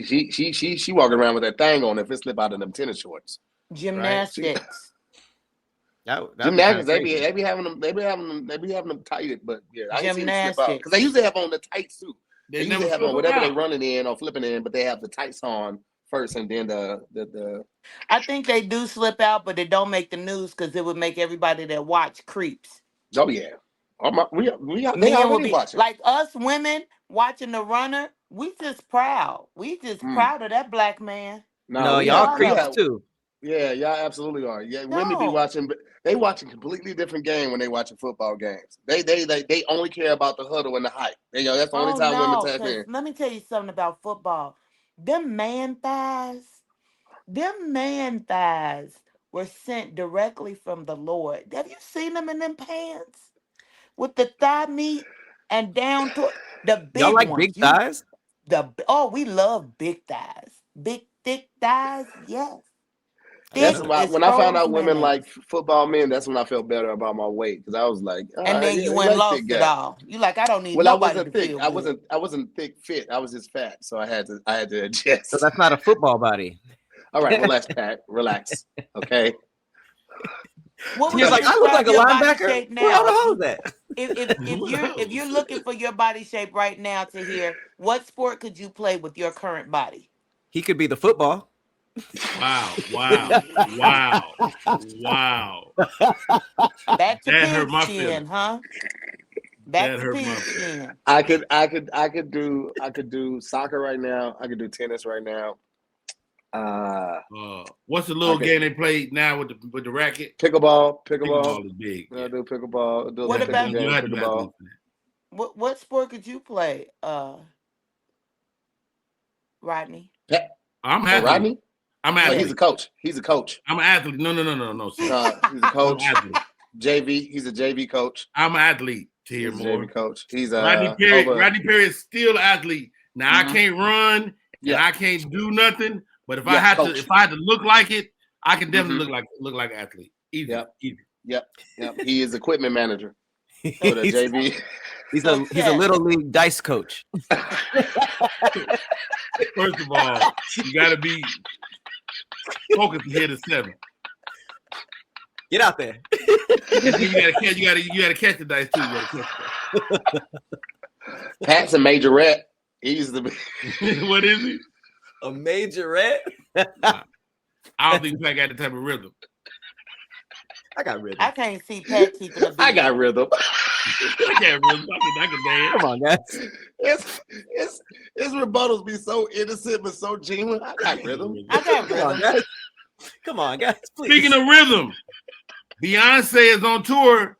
walking around with that thing on if it slip out of them tennis shorts. Gymnastics. Right? Gymnastics, they be having them tighted, but yeah, I ain't seen them slip out. Because they usually have on the tights too. They usually have on whatever they running in or flipping in, but they have the tights on first and then the I think they do slip out, but it don't make the news because it would make everybody that watch creeps. Oh yeah. They already watching. Like us women watching the runner, we just proud. We just proud of that black man. No, y'all creeps too. Yeah, y'all absolutely are. Yeah, women be watching, but they watching completely different game when they watching football games. They only care about the huddle and the hype. That's the only time women tap in. Let me tell you something about football. Them man thighs were sent directly from the Lord. Have you seen them in them pants? With the thigh meat and down to the big Y'all like ones. big thighs? We love big thighs. Big, thick thighs, yes. That's why when I found out women like football men, that's when I felt better about my weight because I was like, and then you went lost it all. You like, I don't need nobody to feel good. I wasn't thick fit. I was just fat, so I had to adjust. So that's not a football body. All right, relax, Pat. Relax, okay. You're like, I look like a linebacker. Where all the hoes at? If you're looking for your body shape right now to hear, what sport could you play with your current body? He could be the football. Wow. Back to pigskin, huh? Back to pigskin. I could do soccer right now. I could do tennis right now. What's the little game they play now with the racket? Pickleball. Pickleball is big. I do pickleball. What about pickleball? What sport could you play, Rodney? I'm happy. Rodney? I'm an athlete. He's a coach. He's a coach. I'm an athlete. No. He's a coach. JV. He's a JV coach. I'm an athlete. To hear more. JV coach. He's Rodney Perry. Rodney Perry is still an athlete. Now I can't run and I can't do nothing. But if I had to look like it, I can definitely look like an athlete. Easy. Yep. He is equipment manager for the JV. He's a little league dice coach. First of all, you got to be focused to hit a 7. Get out there. You got to catch the dice too. Pat's a majorette. He used to be. What is he? A majorette? I don't think Pat got the type of rhythm. I got rhythm. I can't see Pat keeping a beat. I got rhythm. I got rhythm. I can dance. Come on, guys. His rebuttals be so innocent but so genuine. I got rhythm. I got rhythm. Come on, guys. Please. Speaking of rhythm, Beyonce is on tour,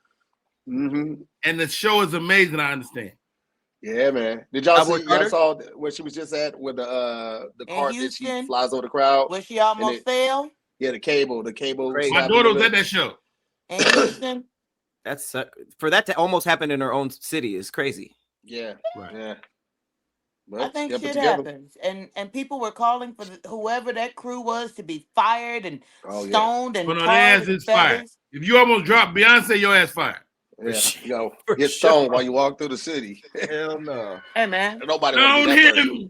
mm-hmm. and the show is amazing. I understand. Yeah, man. Did y'all see? Y'all saw where she was just at with the cart that she flies over the crowd? Where she almost fell? Yeah, the cable. Crazy. My daughter was at that show. In Houston. That's for that to almost happen in her own city is crazy. Yeah, right. Yeah. Well, I think shit happens, and people were calling for whoever that crew was to be fired and stoned and their ass is fired. If you almost drop Beyonce, your ass fired. Yeah, yo, get stoned while you walk through the city. Hell no. Hey man, nobody.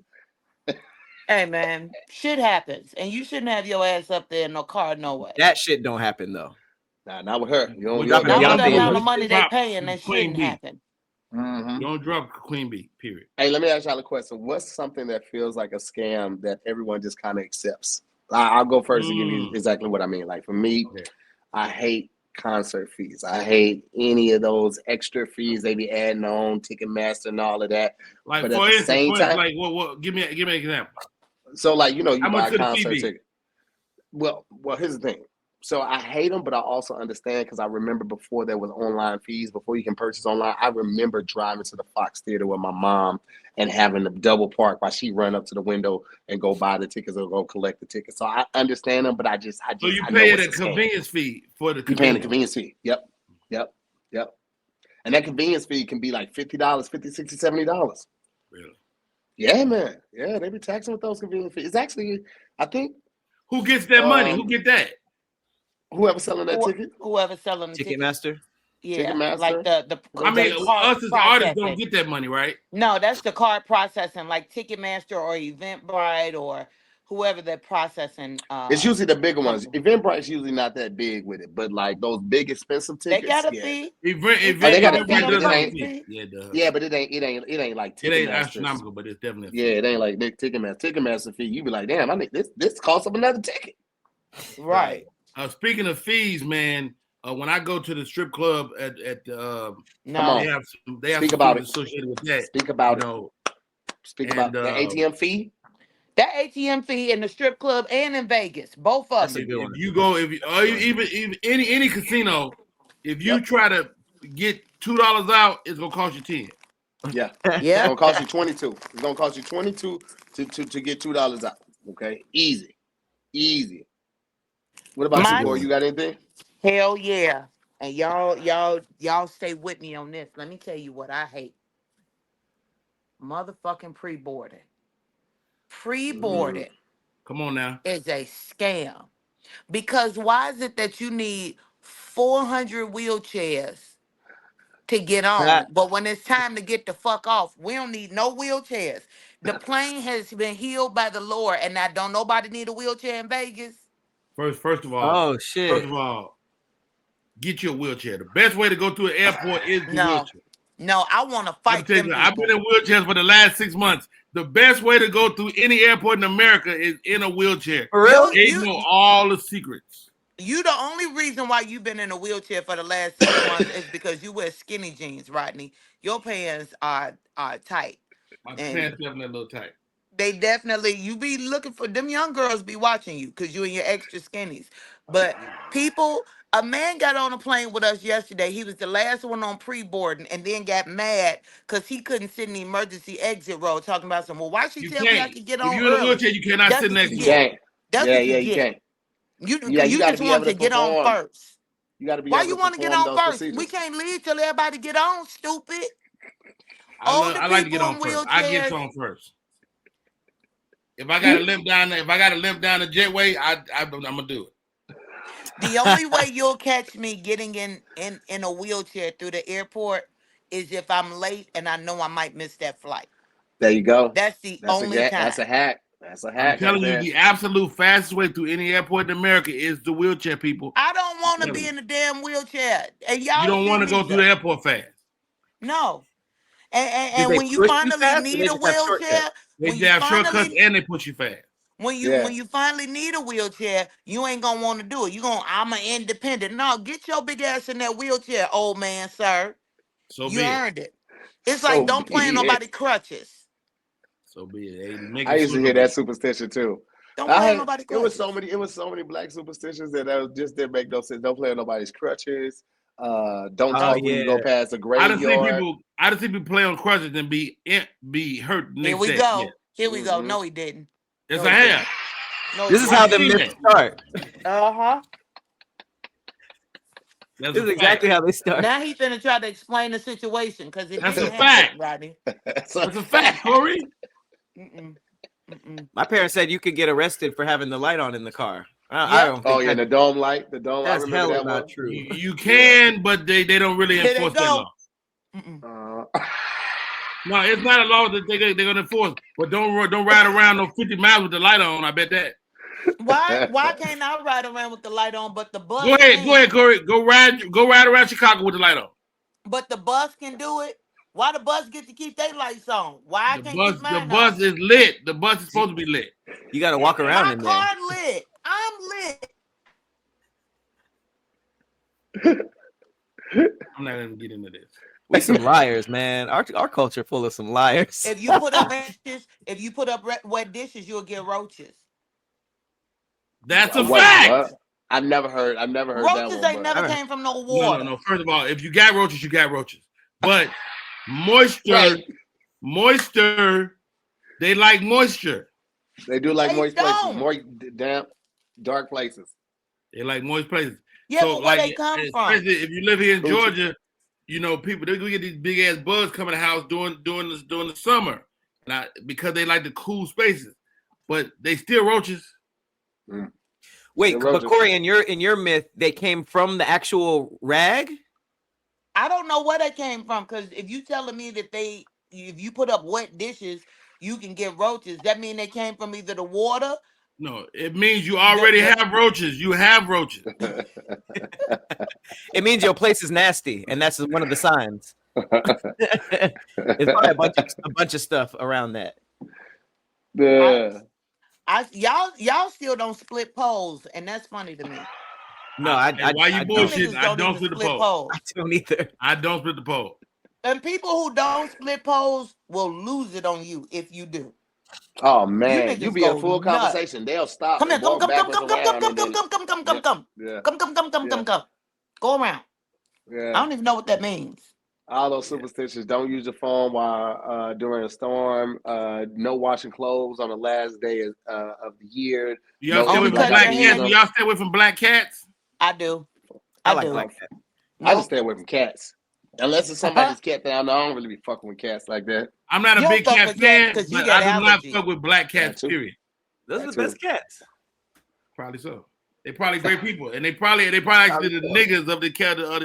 Hey man, shit happens, and you shouldn't have your ass up there in no car, no way. That shit don't happen though. Nah, not with her. You don't the amount of money they paying, that shouldn't happen. Mm-hmm. Don't drop Queen Bee, period. Hey, let me ask y'all a question. What's something that feels like a scam that everyone just kind of accepts? I'll go first to give you exactly what I mean. Like for me, I hate concert fees. I hate any of those extra fees they be adding on, Ticketmaster and all of that. Like but for at the same time, like what? Give me an example. So like you how buy much a concert ticket. Well, here's the thing. So I hate them, but I also understand because I remember before there was online fees, before you can purchase online, I remember driving to the Fox Theater with my mom and having to double park while she run up to the window and go buy the tickets or go collect the tickets. So I understand them, but I just so you pay a convenience fee for the you paying the convenience fee. Yep. And that convenience fee can be like $50, $50, $60, $70. Really? Yeah, man. Yeah, they be taxing with those convenience fees. It's actually, I think. Who gets that money? Who get that? Whoever selling that ticket? Whoever selling the Ticketmaster? Yeah, Ticketmaster? like the I mean, us as artists don't get that money, right? No, that's the card processing, like Ticketmaster or Eventbrite or whoever they're processing. It's usually the bigger ones. Eventbrite's usually not that big with it, but like those big expensive tickets, they got a fee. They got a fee. Yeah, but it ain't like Ticketmaster. It ain't astronomical, but it's definitely. Yeah, it ain't like big Ticketmaster fee. You be like, damn, I need this costs of another ticket. Right. Speaking of fees, man, when I go to the strip club at they have Speak about it. associated with that. Speak about it. Speak about the ATM fee. That ATM fee in the strip club and in Vegas, both of them. If you go, even any casino, if you try to get $2 out, it's gonna cost you 10. Yeah, It's gonna cost you 22. It's gonna cost you 22 to get $2 out. Okay, easy. What about you, boy? You got anything? Hell yeah. And y'all stay with me on this. Let me tell you what I hate. Motherfucking pre-boarding. Pre-boarding. Come on now. Is a scam. Because why is it that you need 400 wheelchairs to get on? But when it's time to get the fuck off, we don't need no wheelchairs. The plane has been healed by the Lord, and now don't nobody need a wheelchair in Vegas? First of all, get your wheelchair. The best way to go to an airport is the wheelchair. No, I want to fight them. I've been in wheelchairs for the last 6 months. The best way to go through any airport in America is in a wheelchair. Really? They know all the secrets. You the only reason why you've been in a wheelchair for the last 6 months is because you wear skinny jeans, Rodney. Your pants are tight. My pants definitely a little tight. They definitely, you be looking for them young girls be watching you because you in your extra skinnies. But a man got on a plane with us yesterday. He was the last one on pre-boarding and then got mad because he couldn't sit in the emergency exit row talking about some, well, why she tell me I could get on early? If you're in a wheelchair, you cannot sit next to you. You can't. You just want to get on first. You got to be Why you want to get on first? We can't leave till everybody get on, stupid. I like to get on first. I get on first. If I got to limp down the jetway, I'm gonna do it. The only way you'll catch me getting in a wheelchair through the airport is if I'm late and I know I might miss that flight. There you go. That's the only time. That's a hack. I'm telling you, the absolute fastest way through any airport in America is the wheelchair, people. I don't want to be in the damn wheelchair. And y'all you don't want to go through the airport fast. No. And when you finally need a wheelchair, they have shortcuts and they push you fast. When you finally need a wheelchair, you ain't gonna want to do it. I'm an independent. No, get your big ass in that wheelchair, old man, sir. So you earned it. It's like don't play on nobody's crutches. So be it. I used to hear that superstition too. Don't play on nobody's crutches. It was so many black superstitions that just didn't make no sense. Don't play on nobody's crutches. Don't talk when you go past a graveyard. I just see people play on crutches and be hurt. Here we go. Yeah. Here we go. No, he didn't. Yes, I have. No, this is how the myths start. This is exactly how they start. Now he's gonna try to explain the situation because that's a fact, Rodney. That's a fact, Corey. My parents said you could get arrested for having the light on in the car. I don't think the dome light. The dome. That's hell that not one. true. You can, but they don't really enforce that law. No, it's not a law that they're gonna enforce. But don't ride around no 50 miles with the light on. I bet that. Why can't I ride around with the light on? But the bus. Go ahead, Corey. Go ride around Chicago with the light on. But the bus can do it. Why the bus get to keep their lights on? Why I can't keep mine on? The bus is lit. The bus is supposed to be lit. You got to walk around in there. My car lit. I'm lit. I'm not gonna get into this. We some liars, man. Our culture full of some liars. If you put up wet dishes, you'll get roaches. That's a fact. What? I've never heard roaches that one. Roaches ain't never came from no water. No. First of all, if you got roaches, you got roaches. But moisture, they like moisture. They do like moist places, more damp, dark places. They like moist places. Yeah, so, but where they come from? If you live here in Georgia, people they get these big ass bugs coming to the house during the summer, because they like the cool spaces. But they still roaches. Wait, but Corey, in your myth, they came from the actual rag? I don't know where they came from, because if you telling me that if you put up wet dishes, you can get roaches, that mean they came from either the water. No, it means you already have roaches. You have roaches. It means your place is nasty, and that's one of the signs. It's probably a bunch of stuff around that. Yeah. Y'all still don't split poles, and that's funny to me. No, why you bullshit? I don't split the pole. I don't either. I don't split the pole. And people who don't split poles will lose it on you if you do. Oh man, you be in full conversation. They'll stop. Come here, come. Go around. Yeah. I don't even know what that means. All those superstitions. Don't use your phone while during a storm. No washing clothes on the last day of the year. Y'all stay away from black cats. Y'all stay away from black cats. I do. I like black cats. I just stay away from cats. Unless it's somebody's cat that I know, I don't really be fucking with cats like that. I'm not a big cat fan, but I do not fuck with black cats, period. Those are the best cats. Probably so. They're probably great people, and they probably actually the niggas of the cat of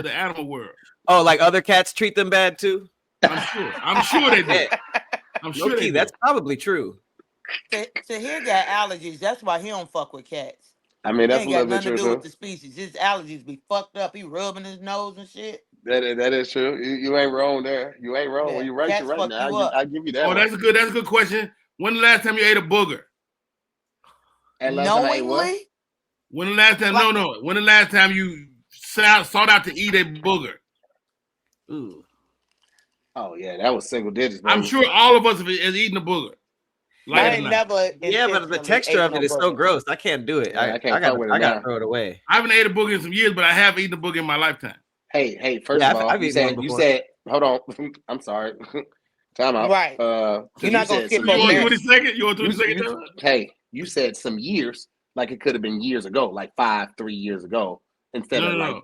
the animal world. Oh, like other cats treat them bad too? I'm sure they do. I'm sure they do. That's probably true. So he got allergies. That's why he don't fuck with cats. I mean, that's ain't got nothing to do with the species. His allergies be fucked up. He rubbing his nose and shit. That is true. You ain't wrong there. You ain't wrong. When you're right, you're right. Now I give you that. Oh, that's a good question. When the last time you ate a booger? Knowingly? When the last time? No. When the last time you sought out to eat a booger? Ooh. Oh yeah, that was single digits. I'm sure all of us have eaten a booger. I ain't never. Yeah, but the texture of it is so gross. I can't do it. Yeah, I gotta throw it away. I haven't ate a booger in some years, but I have eaten a booger in my lifetime. Hey, first of all, you said, hold on. I'm sorry. Time out. Right. You're not going to skip over there. You want 20 seconds? Hey, you said some years, like it could have been years ago, like 3 years ago, instead of like,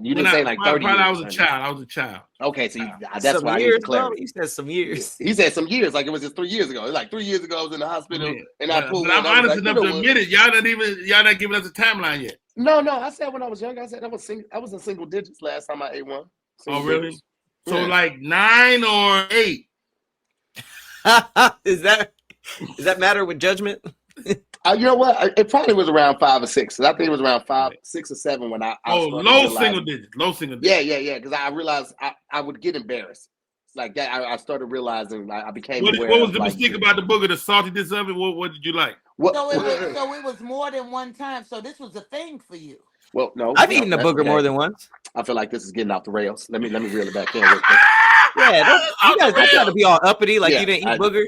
you didn't say like 30 years. I was a child. Okay, so that's why I need to clarify. You said some years. He said some years, like it was just 3 years ago. Like 3 years ago, I was in the hospital, and I pulled. But I'm honest enough to admit it. Y'all not giving us a timeline yet. No. I said when I was young, I said I was in single digits last time I ate one. Oh, really? Digits. So like 9 or 8. Does that matter with judgment? You know what? It probably was around 5 or 6. I think it was around 5, 6 or 7 when I low single digits. Yeah. Because I realized I would get embarrassed. Like that, I started realizing. I became aware. What was the like, mystique about the booger? The saltiness of it. What did you like? So it was more than one time. So this was a thing for you. Well, no, I've eaten a booger more than once. I feel like this is getting off the rails. Let me reel it back in real quick. Yeah, you guys don't got to be all uppity like you didn't eat boogers.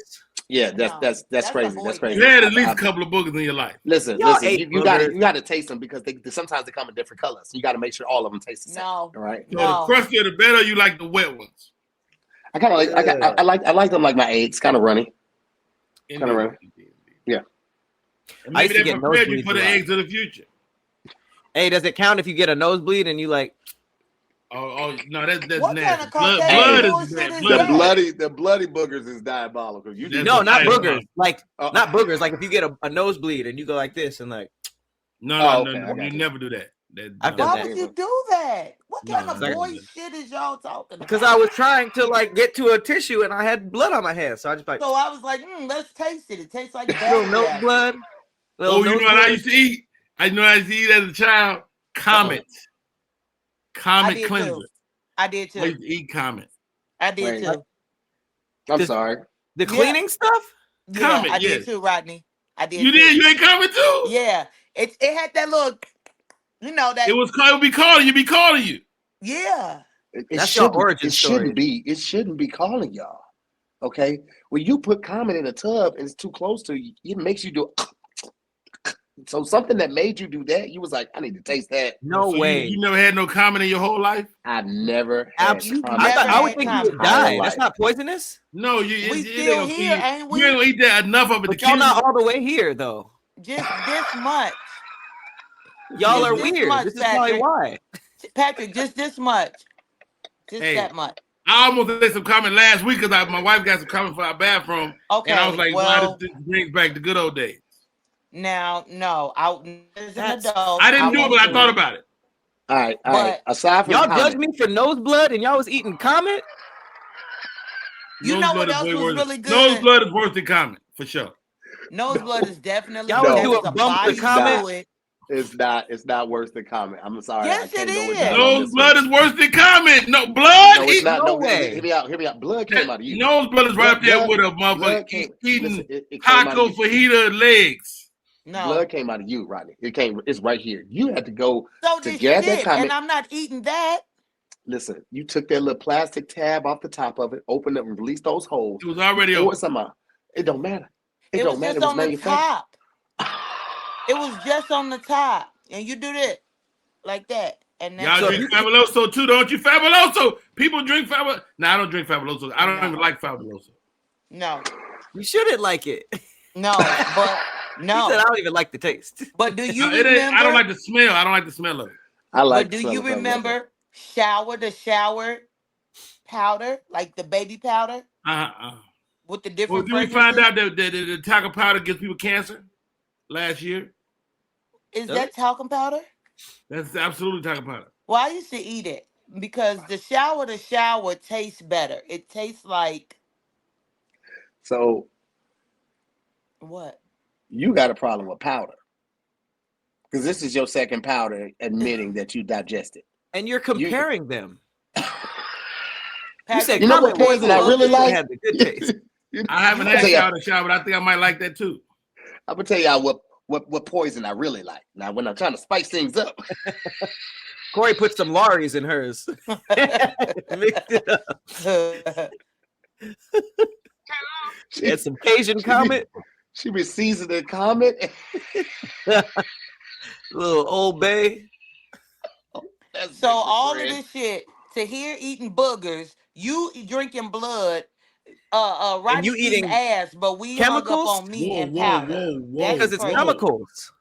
Yeah, that's crazy. That's crazy. You had at least a couple of boogers in your life. Listen, you got to taste them because sometimes they come in different colors. You got to make sure all of them taste the same. No, right? So the crustier the better. You like the wet ones. I kind of like I like them like my eggs, kind of runny. Kind of runny. Yeah. I used to get nosebleeds for the eggs of the future. Hey, does it count if you get a nosebleed and you like? Oh no, that's what nasty. Kind of blood is bad. The bloody boogers is diabolical. Not boogers. Like not boogers. Like if you get a nosebleed and you go like this and like. No, you never do that. Why would you do that? What kind of boy shit is y'all talking about? Because I was trying to like get to a tissue and I had blood on my hands, so I just like. So I was like, let's taste it. It tastes like little nose blood. Oh, you know what I used to eat? I know I used to eat as a child. Comet. Comet cleanser. I did too. I used to eat Comet. I did too. I'm sorry. The cleaning stuff? Comet, I did too, Rodney. I did. You did? You ain't Comet too? Yeah. It had that little, that. It would be calling you. Be calling you. Yeah. That's your origin story. It shouldn't be calling y'all. Okay. When you put Comet in a tub and it's too close to you, it makes you do. So something that made you do that, you was like, I need to taste that. No way. You never had no Comet in your whole life? I've never had I would think you would die. That's not poisonous? No, we still here, ain't we? You ain't gonna eat that enough of it. But y'all not all the way here, though. Just this much. Y'all are weird. This is probably why. Patrick, just this much. Just that much. I almost did some comment last week because my wife got some comment for our bathroom. Okay, and I was like, why this brings back the good old days? Now, no, as an adult, I didn't do it, but I thought about it. All right. Aside from y'all judged me for nose blood and y'all was eating Comet? You know what else was really good? Nose blood is worse than Comet, for sure. Nose blood is definitely y'all would do a bump to Comet. It's not worse than Comet. I'm sorry. Yes, it is. Nose blood is worse than Comet. No blood. No, it's not. No way. Hear me out. Blood came out of you. Nose blood is right up there with a motherfucker eating taco fajita legs. No. Blood came out of you, Rodney. It's right here. You had to go to get that Comet. And I'm not eating that. Listen, you took that little plastic tab off the top of it, opened it, and released those holes. It was already open. It don't matter. It was just on the top. It was just on the top, and you do that like that, and then y'all drink Fabuloso too, don't you? Fabuloso. People drink Fabuloso. No, I don't drink Fabuloso. I don't even like Fabuloso. No, you shouldn't like it. No, but no. He said I don't even like the taste. But do you remember? I don't like the smell. I don't like the smell of it. I like. But do you remember the shower powder, like the baby powder? With the different. Well, did we find out that the talcum powder gives people cancer last year? Is that talcum powder? That's absolutely talcum powder. Well, I used to eat it because the shower tastes better. It tastes like. So. What? You got a problem with powder. Because this is your second powder admitting that you digested. And you're comparing them. You said, you know what poison I really like? Had the good taste. I haven't had shower, but I think I might like that too. I'm going to tell y'all what poison I really like. Now, when I'm trying to spice things up. Corey put some Laurie's in hers. Mixed it up. She had some Caucasian Comet. She be seasoning Comet. Little Old Bay. So all of this shit, to here eating boogers, you drinking blood, right? You eating ass, but we chemicals hung up on me and powder. Because it's chemicals.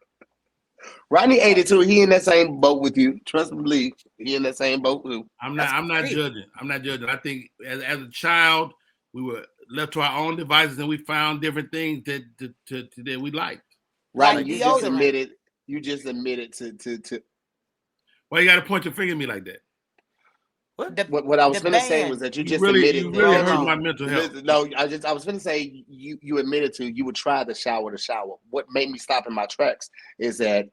Rodney ate it too. He in that same boat with you. Trust me, he in that same boat with you. I'm not judging. I think as a child, we were left to our own devices and we found different things that we liked. Right. Like you just admitted to Why you gotta point your finger at me like that? What I was gonna say was that you just admitted you really hurt my mental health. No, I was gonna say you admitted you would try the shower. What made me stop in my tracks is that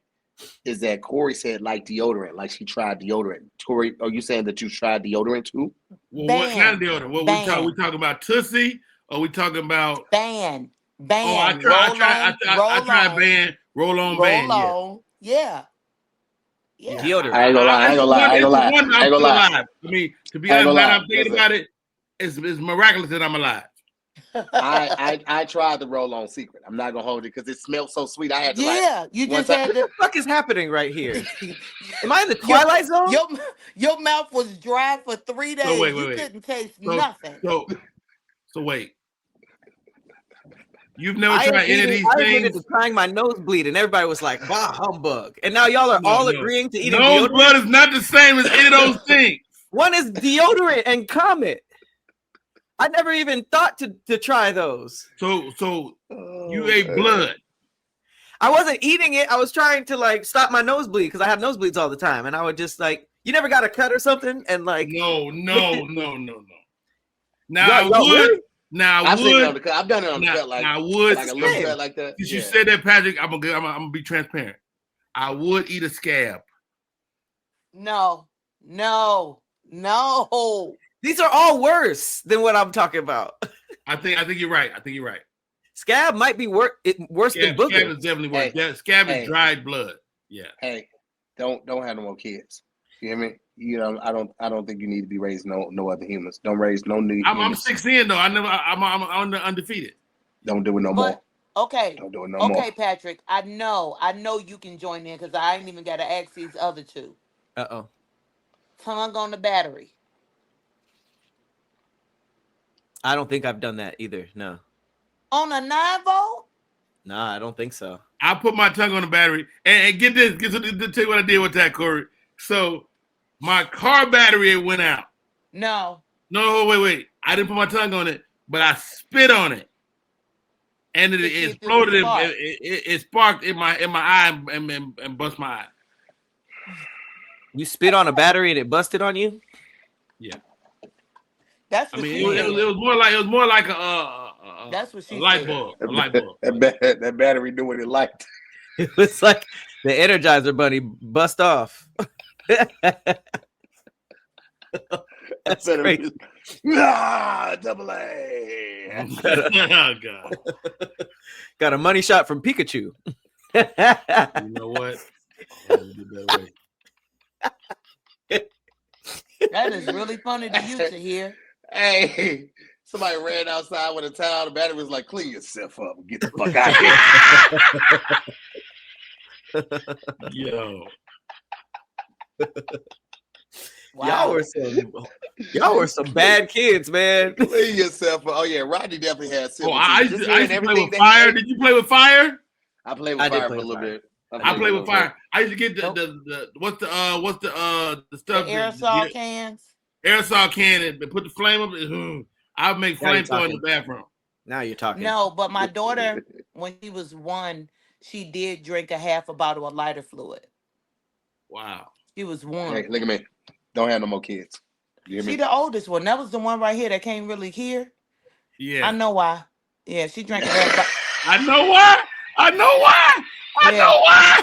is that Corey said like deodorant, like she tried deodorant. Corey, are you saying that you tried deodorant too? Well, what kind of deodorant? What we talking about? Tussie? Or we talking about Ban? Oh, I tried ban. Roll on ban. Yeah. Deodorant. I ain't gonna lie. I mean, to be honest, now I'm thinking about it, it's miraculous that I'm alive. I tried the roll-on secret. I'm not gonna hold it because it smelled so sweet. I had to you just had to. What the fuck is happening right here? Am I in the Twilight Zone? Your mouth was dry for 3 days. Wait. You couldn't taste nothing. So wait. You've never tried any of these things? I admitted to trying my nosebleed, and everybody was like, "Bah, humbug!" And now y'all are all agreeing to eating deodorant. Blood is not the same as any of those things. One is deodorant and Comet. I never even thought to try those. So you ate blood. I wasn't eating it. I was trying to stop my nosebleed because I have nosebleeds all the time, and I would just you never got a cut or something, and No. Now I would. Really? Now I would. I've done it on the cut like I would. Like a little cut like that. Since you said that, Patrick, I'm gonna be transparent. I would eat a scab. No. These are all worse than what I'm talking about. I think you're right. Scab might be worse than booger. Scab is definitely worse. Scab is dried blood. Yeah. Hey, don't have no more kids. You hear me? I don't think you need to be raising no other humans. Don't raise no new. I'm 6'10" though. I'm undefeated. Don't do it no more. Okay. Don't do it no more. Okay, Patrick. I know you can join in because I ain't even got to ask these other two. Tongue on the battery. I don't think I've done that either. No. On a 9-volt? Nah, I don't think so. I put my tongue on the battery and get this. Tell you what I did with that, Corey. So my car battery went out. No, wait. I didn't put my tongue on it, but I spit on it, and it exploded. It sparked in my eye and bust my eye. You spit on a battery and it busted on you? Yeah. That's. It was more like a. That's what she light said. bulb. A light bulb. That battery knew what it liked. It was like the Energizer Bunny bust off. That's great. Double A. Oh, God. Got a money shot from Pikachu. You know what? That is really funny to you to hear. Hey, somebody ran outside with a towel. The battery was like, "Clean yourself up and get the fuck out of here." Yo. Wow. Y'all were some bad kids, man. Clean yourself up. Oh yeah, Rodney definitely had. I used to play with fire. Did you play with fire? I played with fire for a little bit. I played with fire. I used to get the what's the stuff? The aerosol cans. Aerosol can and put the flame up. I would make flamethrower in the bathroom. Now you're talking. No, but my daughter, when she was 1, she did drink a half a bottle of lighter fluid. Wow. She was 1. Hey, look at me. Don't have no more kids. You hear me? She the oldest one. That was the one right here that can't really hear. Yeah. I know why. Yeah, she drank a half. I know why. I know why.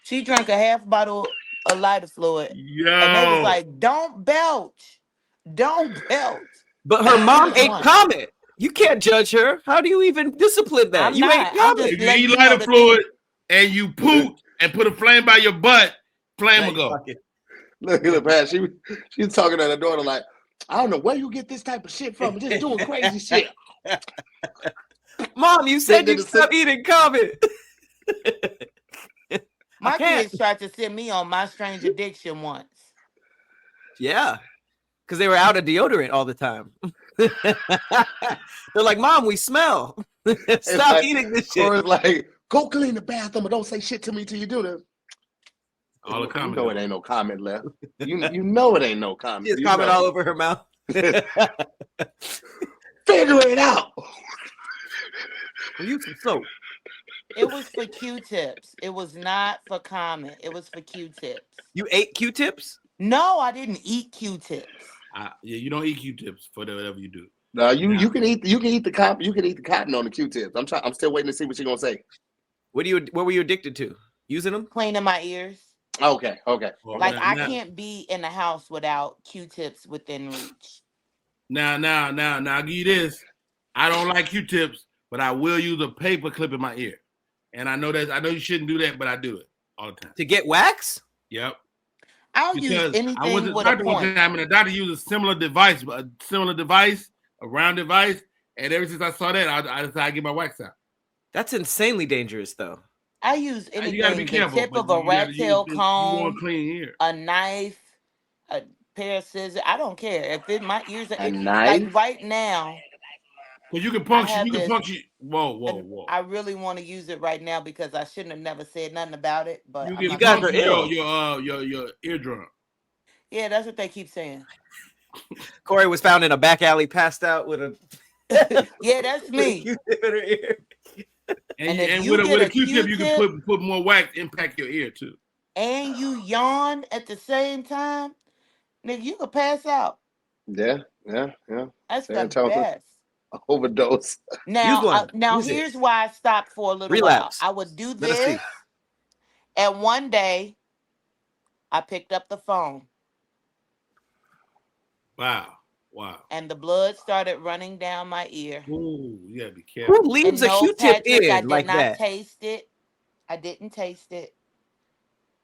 She drank a half bottle of lighter fluid. Yo. And they was like, don't belch. But her mom ate Comet. You can't judge her. How do you even discipline that? You ate Comet. If you eat lighter fluid and you poop and put a flame by your butt, flame will go. Look, Pat, she was talking to her daughter like, I don't know where you get this type of shit from. Just doing crazy shit. Mom, you said you stopped eating Comet. My kids tried to send me on My Strange Addiction once. Yeah, because they were out of deodorant all the time. They're like, Mom, we smell. Stop eating this shit. Or it's like, go clean the bathroom, but don't say shit to me till you do this. All the comment. You know it ain't no comment left. You know it ain't no comment. She has comment all over her mouth. Figure it out. Use some soap. It was for Q-tips. It was not for Comet. It was for Q-tips. You ate Q-tips? No, I didn't eat Q-tips. Yeah, you don't eat Q-tips for whatever you do. No, you can eat the cotton. You can eat the cotton on the Q-tips. I'm still waiting to see what she's gonna say. What were you addicted to? Using them? Cleaning my ears. Okay. Like I can't be in the house without Q-tips within reach. Now, I'll give you this. I don't like Q-tips, but I will use a paper clip in my ear. And I know you shouldn't do that, but I do it all the time. To get wax? Yep. I'll use anything with a point. I mean, the doctor uses a similar device, a round device, and ever since I saw that, I decided to get my wax out. That's insanely dangerous, though. I use anything. You gotta be careful, the tip of a rat tail comb, you want clean ear. A knife, a pair of scissors. I don't care if my ears are a knife. Like right now. Well, you can puncture. Whoa. I really want to use it right now because I shouldn't have never said nothing about it. But you guys are ill. Your eardrum. Yeah, that's what they keep saying. Corey was found in a back alley, passed out with a. Yeah, that's me. And with a Q-tip, you can put more wax, impact your ear too. And you yawn at the same time, nigga, you could pass out. Yeah. That's the best. Overdose. Now here's why I stopped for a little Relapse. while. I would do this, and one day I picked up the phone. Wow. And the blood started running down my ear. Ooh, you gotta be careful. Who leaves a Q-tip in like that? I did not taste it. I didn't taste it.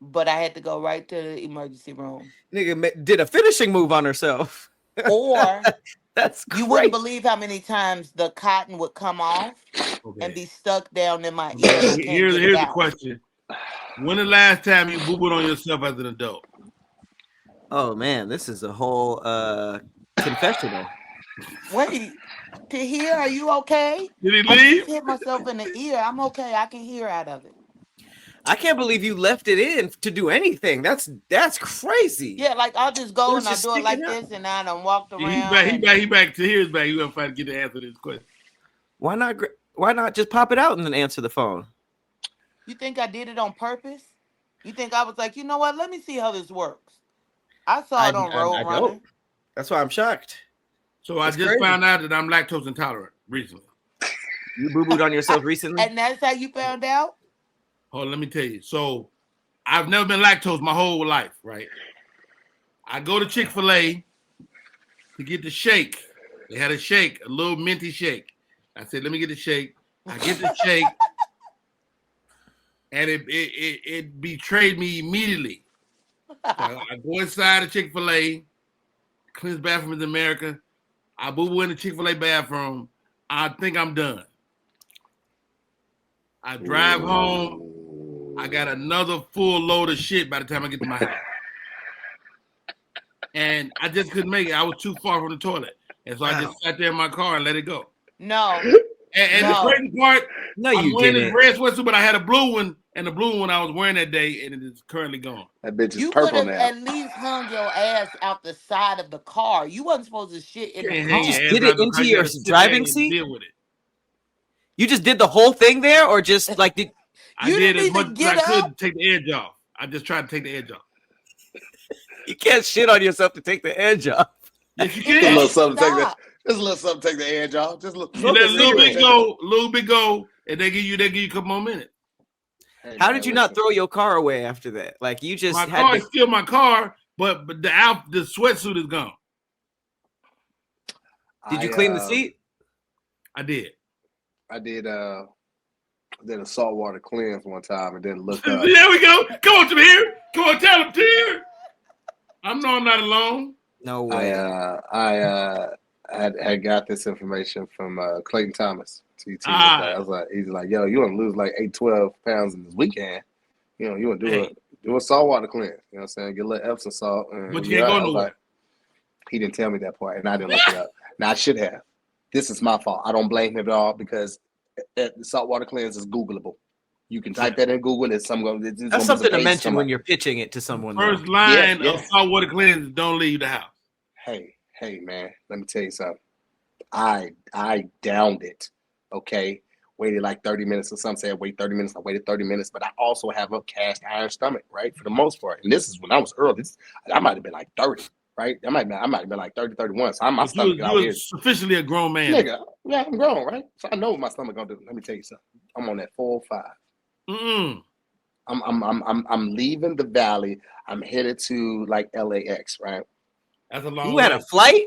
But I had to go right to the emergency room. Nigga did a finishing move on herself. Or that's crazy. You wouldn't believe how many times the cotton would come off and be stuck down in my ear. Here's the question. When the last time you boo-booed on yourself as an adult? Oh man, this is a whole confessional. Wait, to hear, are you okay? Did he I leave? just hit myself in the ear. I'm okay. I can hear out of it. I can't believe you left it in to do anything. That's crazy. Yeah, like I'll just go and I'll do it like this, and I done walked around. He back to his back. You gonna try to get the answer to this question? Why not just pop it out and then answer the phone? You think I did it on purpose? You think I was like, you know what? Let me see how this works. I saw it on Roadrunner. That's why I'm shocked. So I just found out that I'm lactose intolerant recently. You boo-booed on yourself recently? And that's how you found out? Hold on, let me tell you. So I've never been lactose my whole life, right? I go to Chick-fil-A to get the shake. They had a shake, a little minty shake. I said, let me get the shake. I get the shake, and it betrayed me immediately. So I go inside the Chick-fil-A, cleanest bathroom in America. I boo-boo in the Chick-fil-A bathroom. I think I'm done. I drive home. I got another full load of shit by the time I get to my house. And I just couldn't make it. I was too far from the toilet. And so I just sat there in my car and let it go. No. And the crazy part, I'm wearing this didn't. red sweatsuit, but I had a blue one, and the blue one I was wearing that day, and it is currently gone. That bitch is you purple now. You at least hung your ass out the side of the car. You wasn't supposed to shit in the car. You just did it into your driving seat? Deal with it. You just did the whole thing there, or just like did? I did as much as I could to take the edge off. I just tried to take the edge off. You can't shit on yourself to take the edge off. Yes, you Just can. a little something take the edge off. Just look. You let a little bit go, and they give you a couple more minutes. Hey, How did you not throw your car away after that? Like you just my car is still my car, but the sweatsuit is gone. Did you clean the seat? I did. I did a saltwater cleanse one time and then looked up. There we go. Come on, Tamir. Come on, tell him, Tamir. I'm not alone. No way. I had got this information from Clayton Thomas. I was like, he's like, yo, you want to lose like 8-12 pounds in this weekend? You know, you want to do a saltwater cleanse. You know what I'm saying? Get a little Epsom salt. But you ain't going nowhere. Like, he didn't tell me that part, and I didn't look it up. Now I should have. This is my fault. I don't blame him at all because the saltwater cleanse is Googleable. You can type that in Google. That's something to mention when you're pitching it to someone. First line of saltwater cleanse: don't leave the house. Hey, man, let me tell you something. I downed it. Okay, waited like 30 minutes, or some say wait 30 minutes. I waited 30 minutes, but I also have a cast iron stomach, right? For the most part, and this is when I was early. I might have been like 30. Right, I might have been like 30, 31. So my stomach out here. Sufficiently a grown man. Nigga, yeah, I'm grown, right? So I know what my stomach gonna do. Let me tell you something. I'm on that 4 or 5. I'm leaving the valley. I'm headed to like LAX, right? That's a long You way. had a flight?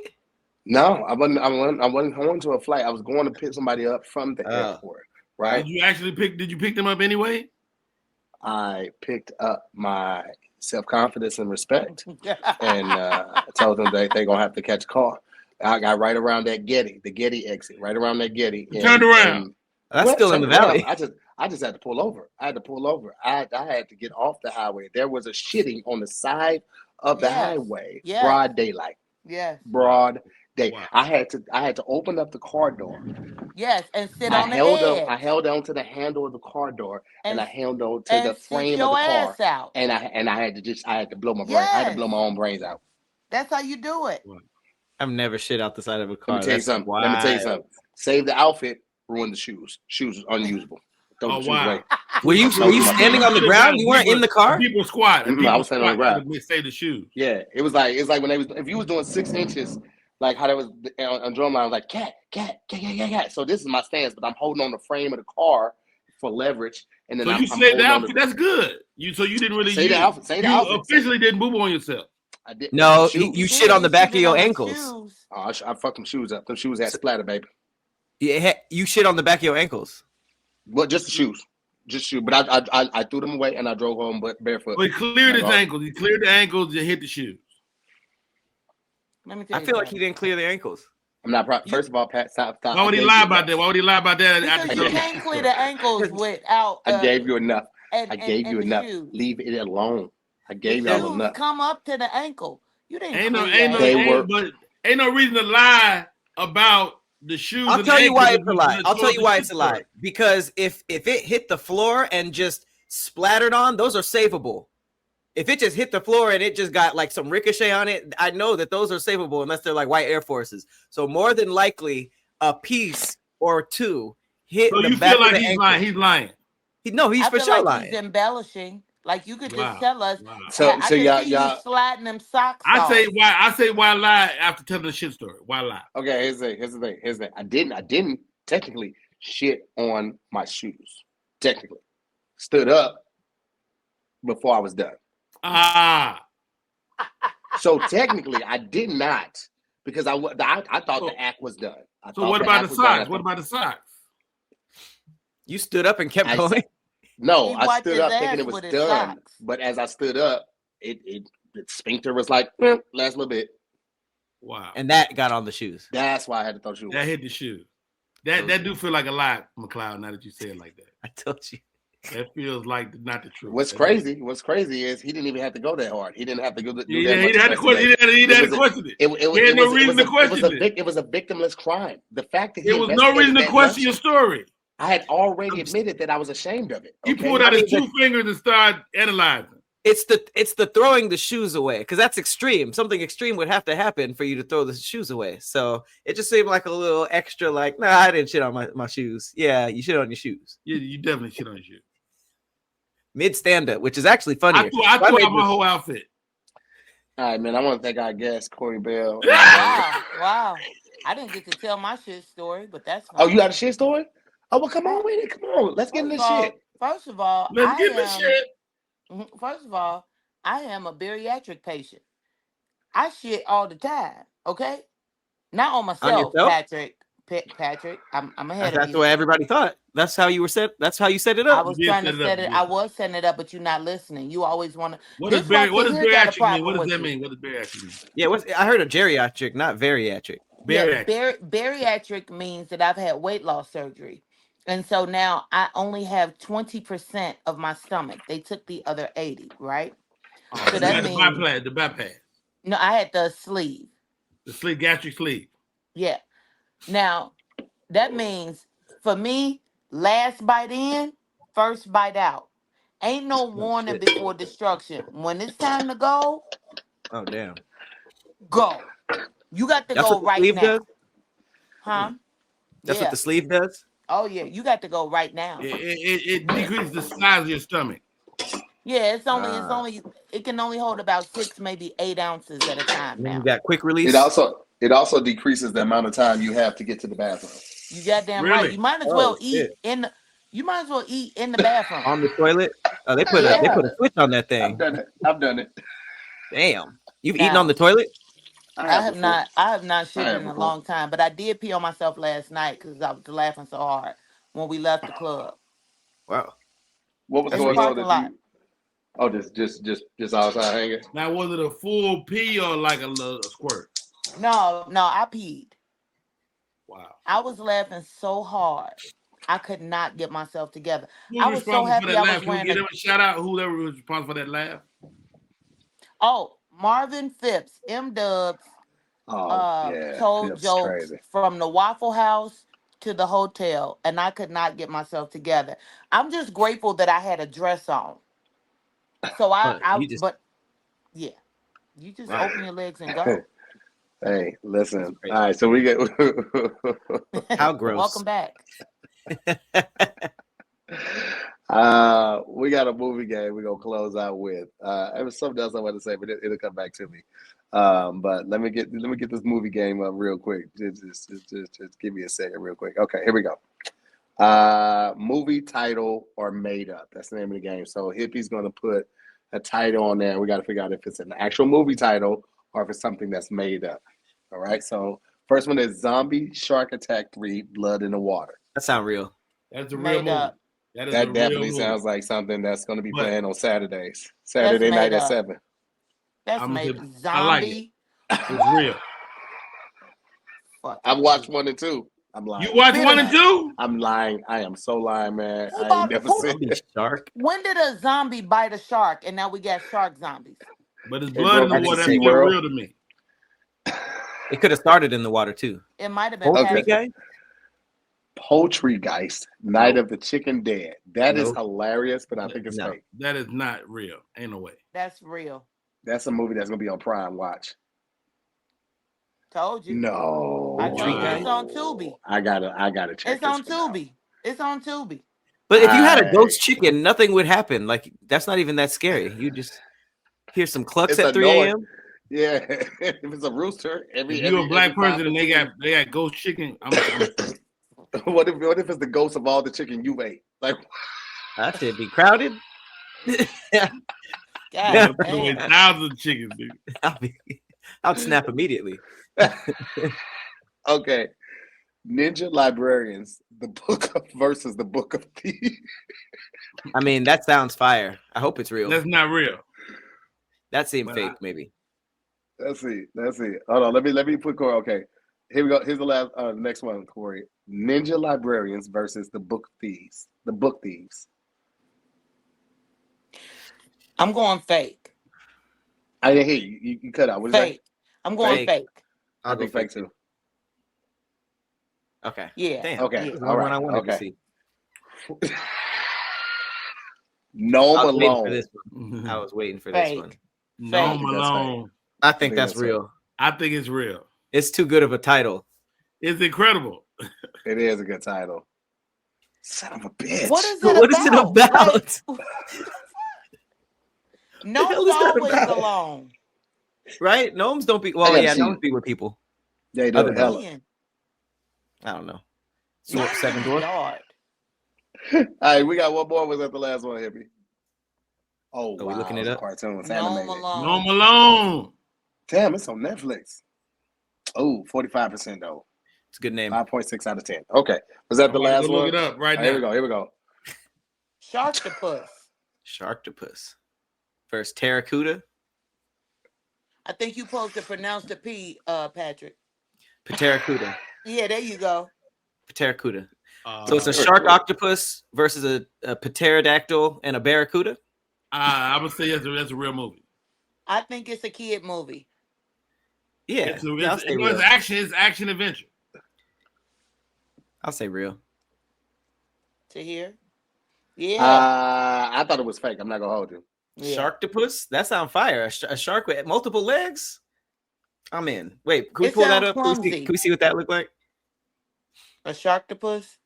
No, I wasn't going to a flight. I was going to pick somebody up from the airport, right? Did you pick them up anyway? I picked up my self-confidence and respect and told them they're going to have to catch a car. I got right around that the Getty exit, right around that Getty. Turned around. That's still in the valley. I just had to pull over. I had to get off the highway. There was a shitting on the side of the highway. Yes. Broad daylight. Yes. Broad day. Wow. I had to open up the car door. Yes, and sit on the edge. I held on to the handle of the car door and I held on to the frame of the car. Out. And I had to blow my brain. I had to blow my own brains out. That's how you do it. I've never shit out the side of a car. Let me tell you something. Save the outfit, ruin the shoes. Shoes was unusable. Oh wow! Were you standing on the ground? You weren't in the car. People squat. I was standing on the ground. Save the shoes. Yeah, it's like when if you was doing 6 inches, like how that was on drumline, like cat. So this is my stance, but I'm holding on the frame of the car for leverage, and then you saved the outfit. That's good. You didn't really say the outfit. You officially didn't move on yourself. I did. No, you shit on the back of your ankles. Oh, I fucked them shoes up. Them shoes had splatter, baby. Yeah, you shit on the back of your ankles. Well, just the shoes. But I threw them away and I drove home barefoot. Well, he cleared his ankles. He cleared the ankles and hit the shoes. Let me tell you I feel like he didn't clear the ankles. I'm not proud. First of all, Pat, stop. Why would he lie about that? Because you can't clear the ankles without. I gave you enough. I gave you enough. Shoes. Leave it alone. I gave y'all enough. Come up to the ankle. You didn't. Ain't no reason to lie about the shoes. I'll tell you why it's a lie. I'll tell you why it's a lie. Because if it hit the floor and just splattered on, those are savable. If it just hit the floor and it just got like some ricochet on it, I know that those are savable unless they're like white Air Forces. So more than likely, a piece or two hit the back of the ankle. Lying? He's lying. He's for sure lying. He's embellishing. Like you could just tell us. Wow. So y'all sliding them socks. I say why lie after telling the shit story. Why lie? Okay, here's the thing. I didn't technically shit on my shoes. Technically, stood up before I was done. So technically, I did not because I thought the act was done. So what about the socks? What about the socks? You stood up and kept going. No, I stood up thinking it was done. Socks. But as I stood up, the sphincter was like, last little bit. Wow. And that got on the shoes. That's why I had to throw shoes. That hit the shoe. That do feel like a lie, McLeod, now that you say it like that. I told you. That feels like not the truth. What's crazy is he didn't even have to go that hard. He didn't have to go. He had to question it. He had no reason to question it. It was a victimless crime. The fact that there was no reason to question your story. I had already admitted that I was ashamed of it. He pulled out his 2 fingers and started analyzing. It's the throwing the shoes away because that's extreme. Something extreme would have to happen for you to throw the shoes away. So it just seemed like a little extra. Like, nah, I didn't shit on my shoes. Yeah, you shit on your shoes. You definitely shit on your shoes. Mid stand up, which is actually funny. I threw out my whole outfit. All right, man. I want to thank our guest, Correy Bell. Wow. I didn't get to tell my shit story, but that's fine. Oh, you got a shit story? Oh, well, come on with it. Come on. Let's get into this shit. First of all, let's get this shit. First of all, I am a bariatric patient. I shit all the time, okay? Not on myself, on Patrick. I'm ahead of you. That's the way everybody thought. That's how you were set. That's how you set it up. I was trying to set it. I was setting it up, but you're not listening. You always want to. What does bariatric mean? What does that mean? What does bariatric mean? Yeah, I heard of geriatric, not bariatric. Bariatric means that I've had weight loss surgery. And so now I only have 20% of my stomach. They took the other 80, right? Oh, so that means the bypass. No, I had the sleeve. The sleeve, gastric sleeve. Yeah. Now that means for me, last bite in, first bite out. Ain't no warning before destruction. When it's time to go, oh damn, go. You got to go right now. Does? Huh? That's what the sleeve does? Oh yeah, you got to go right now. It decreases the size of your stomach. Yeah, it can only hold about 6, maybe 8 ounces at a time now. You got quick release. It also decreases the amount of time you have to get to the bathroom. You goddamn right. You might as well eat in the You might as well eat in the bathroom. On the toilet? Oh, they put a switch on that thing. I've done it. Damn. You've eaten on the toilet? I have not shit in a long time, but I did pee on myself last night because I was laughing so hard when we left the club. Wow. What was going on? Oh, just outside hanging. Now, was it a full pee or like a squirt? No, I peed. Wow. I was laughing so hard. I could not get myself together. Who I was so happy I was wearing a shout out whoever was responsible for that laugh. Oh, Marvin Phipps, M-Dubs, told Phipps jokes crazy. from the Waffle House to the hotel, and I could not get myself together. I'm just grateful that I had a dress on. So you just open your legs and go. Hey, listen. All right, so we get how gross. Welcome back. We got a movie game we're gonna close out with. There was something else I want to say, but it'll come back to me. But let me get this movie game up real quick. Just give me a second, real quick. Okay, here we go. Movie title or made up. That's the name of the game. So Hippie's gonna put a title on there. We got to figure out if it's an actual movie title or if it's something that's made up. All right. So first one is Zombie Shark Attack 3: Blood in the Water. That sounds real. That's a real movie. That definitely sounds like something that's going to be playing on Saturdays. Saturday night at 7. That's made up. Zombie. I like it. It's real. I've watched 1 and 2. I'm lying. You watched 1 and 2? I'm lying. I am so lying, man. I ain't never seen it. Shark. When did a zombie bite a shark and now we got shark zombies? But it's blood in the water. That's still real to me. It could have started in the water too. It might have been. Poultrygeist, Night of the Chicken Dead. That is hilarious, but I think it's fake. That is not real. Ain't no way. That's real. That's a movie that's gonna be on Prime Watch. Told you. No. I told you it's on Tubi. I gotta check. It's on Tubi. It's on Tubi. But if you had a ghost chicken, nothing would happen. Like that's not even that scary. You just hear some clucks at 3 a.m. Yeah, if it's a rooster, if you're a black person and they got ghost chicken, what if it's the ghost of all the chicken you ate? Like that should be crowded. God, thousands of chickens, dude. I'll snap immediately. Okay, Ninja Librarians, the book of versus the Book of Thieves. I mean, that sounds fire. I hope it's real. That's not real. That seemed fake, maybe. Let's see. Hold on. Let me put Corey. Okay, here we go. Here's the last next one, Corey. Ninja Librarians versus the Book of Thieves. The Book Thieves. I'm going fake. I didn't hear you. You cut out. What is fake. I'm going fake. I'll go fake too. Okay. Yeah. Damn. Okay. All right. I wanted to see. Gnome Alone. I was waiting for this one. Gnome Alone. I think that's real. I think it's real. It's too good of a title. It's incredible. It is a good title. Son of a bitch. What is it about? Like, Gnomes always alone. Right? Gnomes don't be. Well, yeah, gnomes be with people. They do. I don't know. So, 7 Dwarfs. All right, we got one more. Was that the last one, Hippie? Oh, wow. We looking it up? Cartoon. Gnome Alone. Gnome Alone. Damn, it's on Netflix. Oh, 45% though. It's a good name. 5.6 out of 10. Okay. Was that the last one? Look it up right now. Here we go. Sharktopus. Sharktopus. First, Terracuda. I think you supposed to pronounce the P, Patrick. Pteracuda. Yeah, there you go. Pteracuda. So it's a shark octopus versus a pterodactyl and a barracuda. I would say that's a real movie. I think it's a kid movie. Yeah, it's action adventure. I'll say real. To hear? Yeah. I thought it was fake. I'm not gonna hold you. Yeah. Sharktopus? That sounds fire. A shark with multiple legs? I'm in. Wait, can we pull that up? Can we see what that looked like? A sharktopus?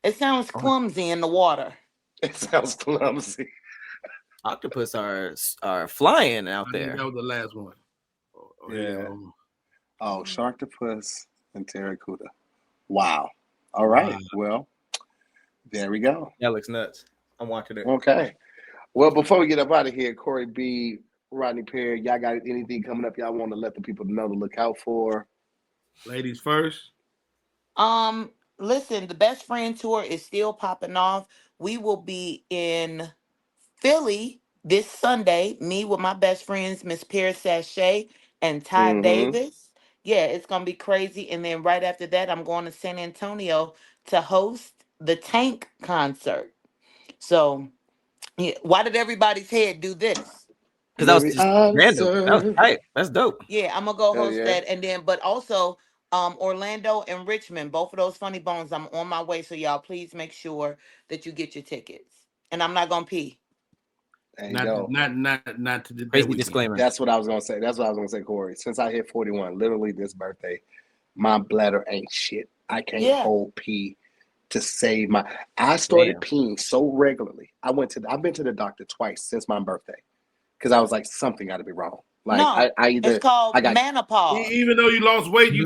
It sounds clumsy in the water. It sounds clumsy. Octopus are flying out there. That was the last one. Yeah. Oh, Sharktopus and Terracuda. Wow. All right. Well, There we go. That looks nuts. I'm watching it. Okay. Well, before we get up out of here, Correy B, Rodney Perry, y'all got anything coming up y'all want to let the people know to look out for? Ladies first. Listen, the Best Friend Tour is still popping off. We will be in Philly this Sunday, me with my best friends, Miss Pierce Sachet and Ty Davis. Yeah, it's going to be crazy. And then right after that, I'm going to San Antonio to host the Tank concert. So, yeah, why did everybody's head do this? Because that was just random. That was tight. That's dope. Yeah, I'm going to go host that. And then, but also, Orlando and Richmond, both of those funny bones, I'm on my way. So y'all please make sure that you get your tickets. And I'm not gonna pee. There you go. Not to the crazy disclaimer. That's what I was gonna say. That's what I was gonna say, Corey. Since I hit 41, literally this birthday, my bladder ain't shit. I can't hold pee to save my. I started peeing so regularly. I've been to the doctor twice since my birthday because I was like, something got to be wrong. Like no, it's called menopause. Even though you lost weight, you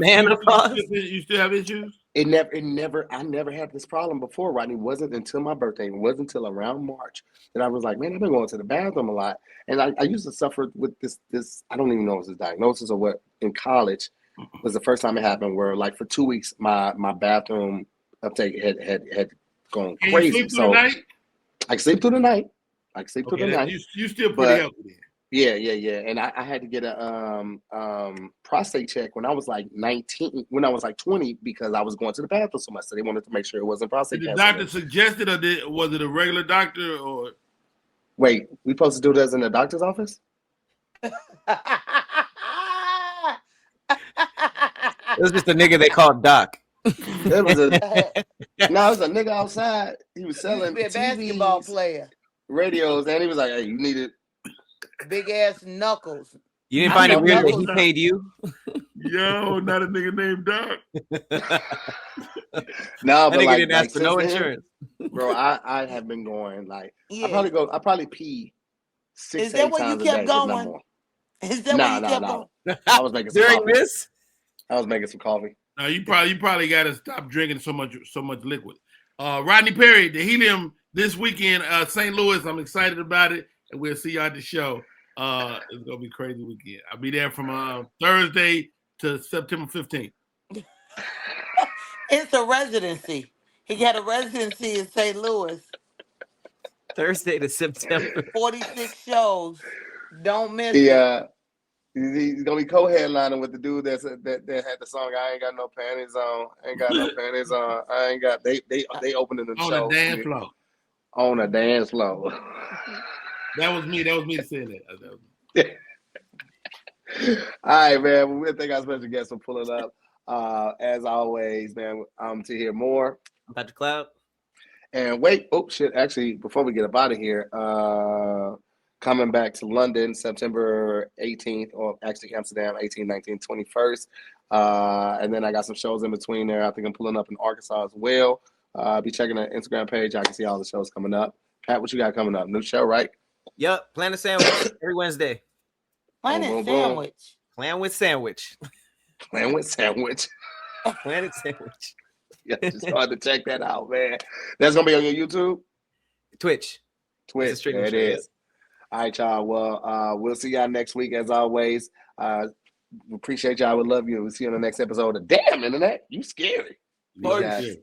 still have issues. I never had this problem before, Rodney. It wasn't until my birthday. It wasn't until around March that I was like, man, I've been going to the bathroom a lot. And I used to suffer with this, I don't even know if it's a diagnosis or what, in college was the first time it happened where like for 2 weeks, my bathroom uptake had gone crazy. You sleep through the night? I sleep through the night. Through the night. You still pretty healthy then. Yeah. And I had to get a prostate check when I was like 19, when I was like 20, because I was going to the bathroom so much. So they wanted to make sure it wasn't prostate cancer. Did the doctor suggest it, or was it a regular doctor? Or wait, we supposed to do this in the doctor's office? It was just a nigga they called Doc. It was it was a nigga outside. He was selling a basketball player, radios, and he was like, "Hey, you need it." Big ass knuckles. You didn't find it weird that he paid you? Yo, not a nigga named Doc. No, but nigga like, didn't ask for no insurance. Bro, I have been going like I probably pee 6 Is that why you kept going? Is that why you kept going? I was making some during coffee. this. I was making some coffee. No, you probably got to stop drinking so much liquid. Rodney Perry, the Helium this weekend, St. Louis. I'm excited about it, and we'll see you at the show. It's gonna be a crazy weekend. I'll be there from Thursday to September 15th. It's a residency. He got a residency in St. Louis. Thursday to September. 46 shows. Don't miss it. He's gonna be co-headlining with the dude that had the song "I Ain't Got No Panties On." Ain't got no panties on. I ain't got. They opening the show on a dance floor. On a dance floor. That was me. That was me saying that. All right, man. We thank our special guests for pulling up. As always, man. To hear more. I'm about to clap. And wait. Oh shit! Actually, before we get up out of here, coming back to London September 18th, or actually Amsterdam 18th, 19th, 21st. And then I got some shows in between there. I think I'm pulling up in Arkansas as well. Be checking the Instagram page. I can see all the shows coming up. Pat, what you got coming up? New show, right? Yep. Planet Sandwich every Wednesday. Planet Sandwich. Plan with Sandwich. Plan with Sandwich. Planet Sandwich. Yeah, just started to check that out, man. That's going to be on your YouTube? Twitch. There it is. All right, y'all. Well, we'll see y'all next week as always. Appreciate y'all. We love you. We'll see you on the next episode of Damn Internet. You scary. Peace.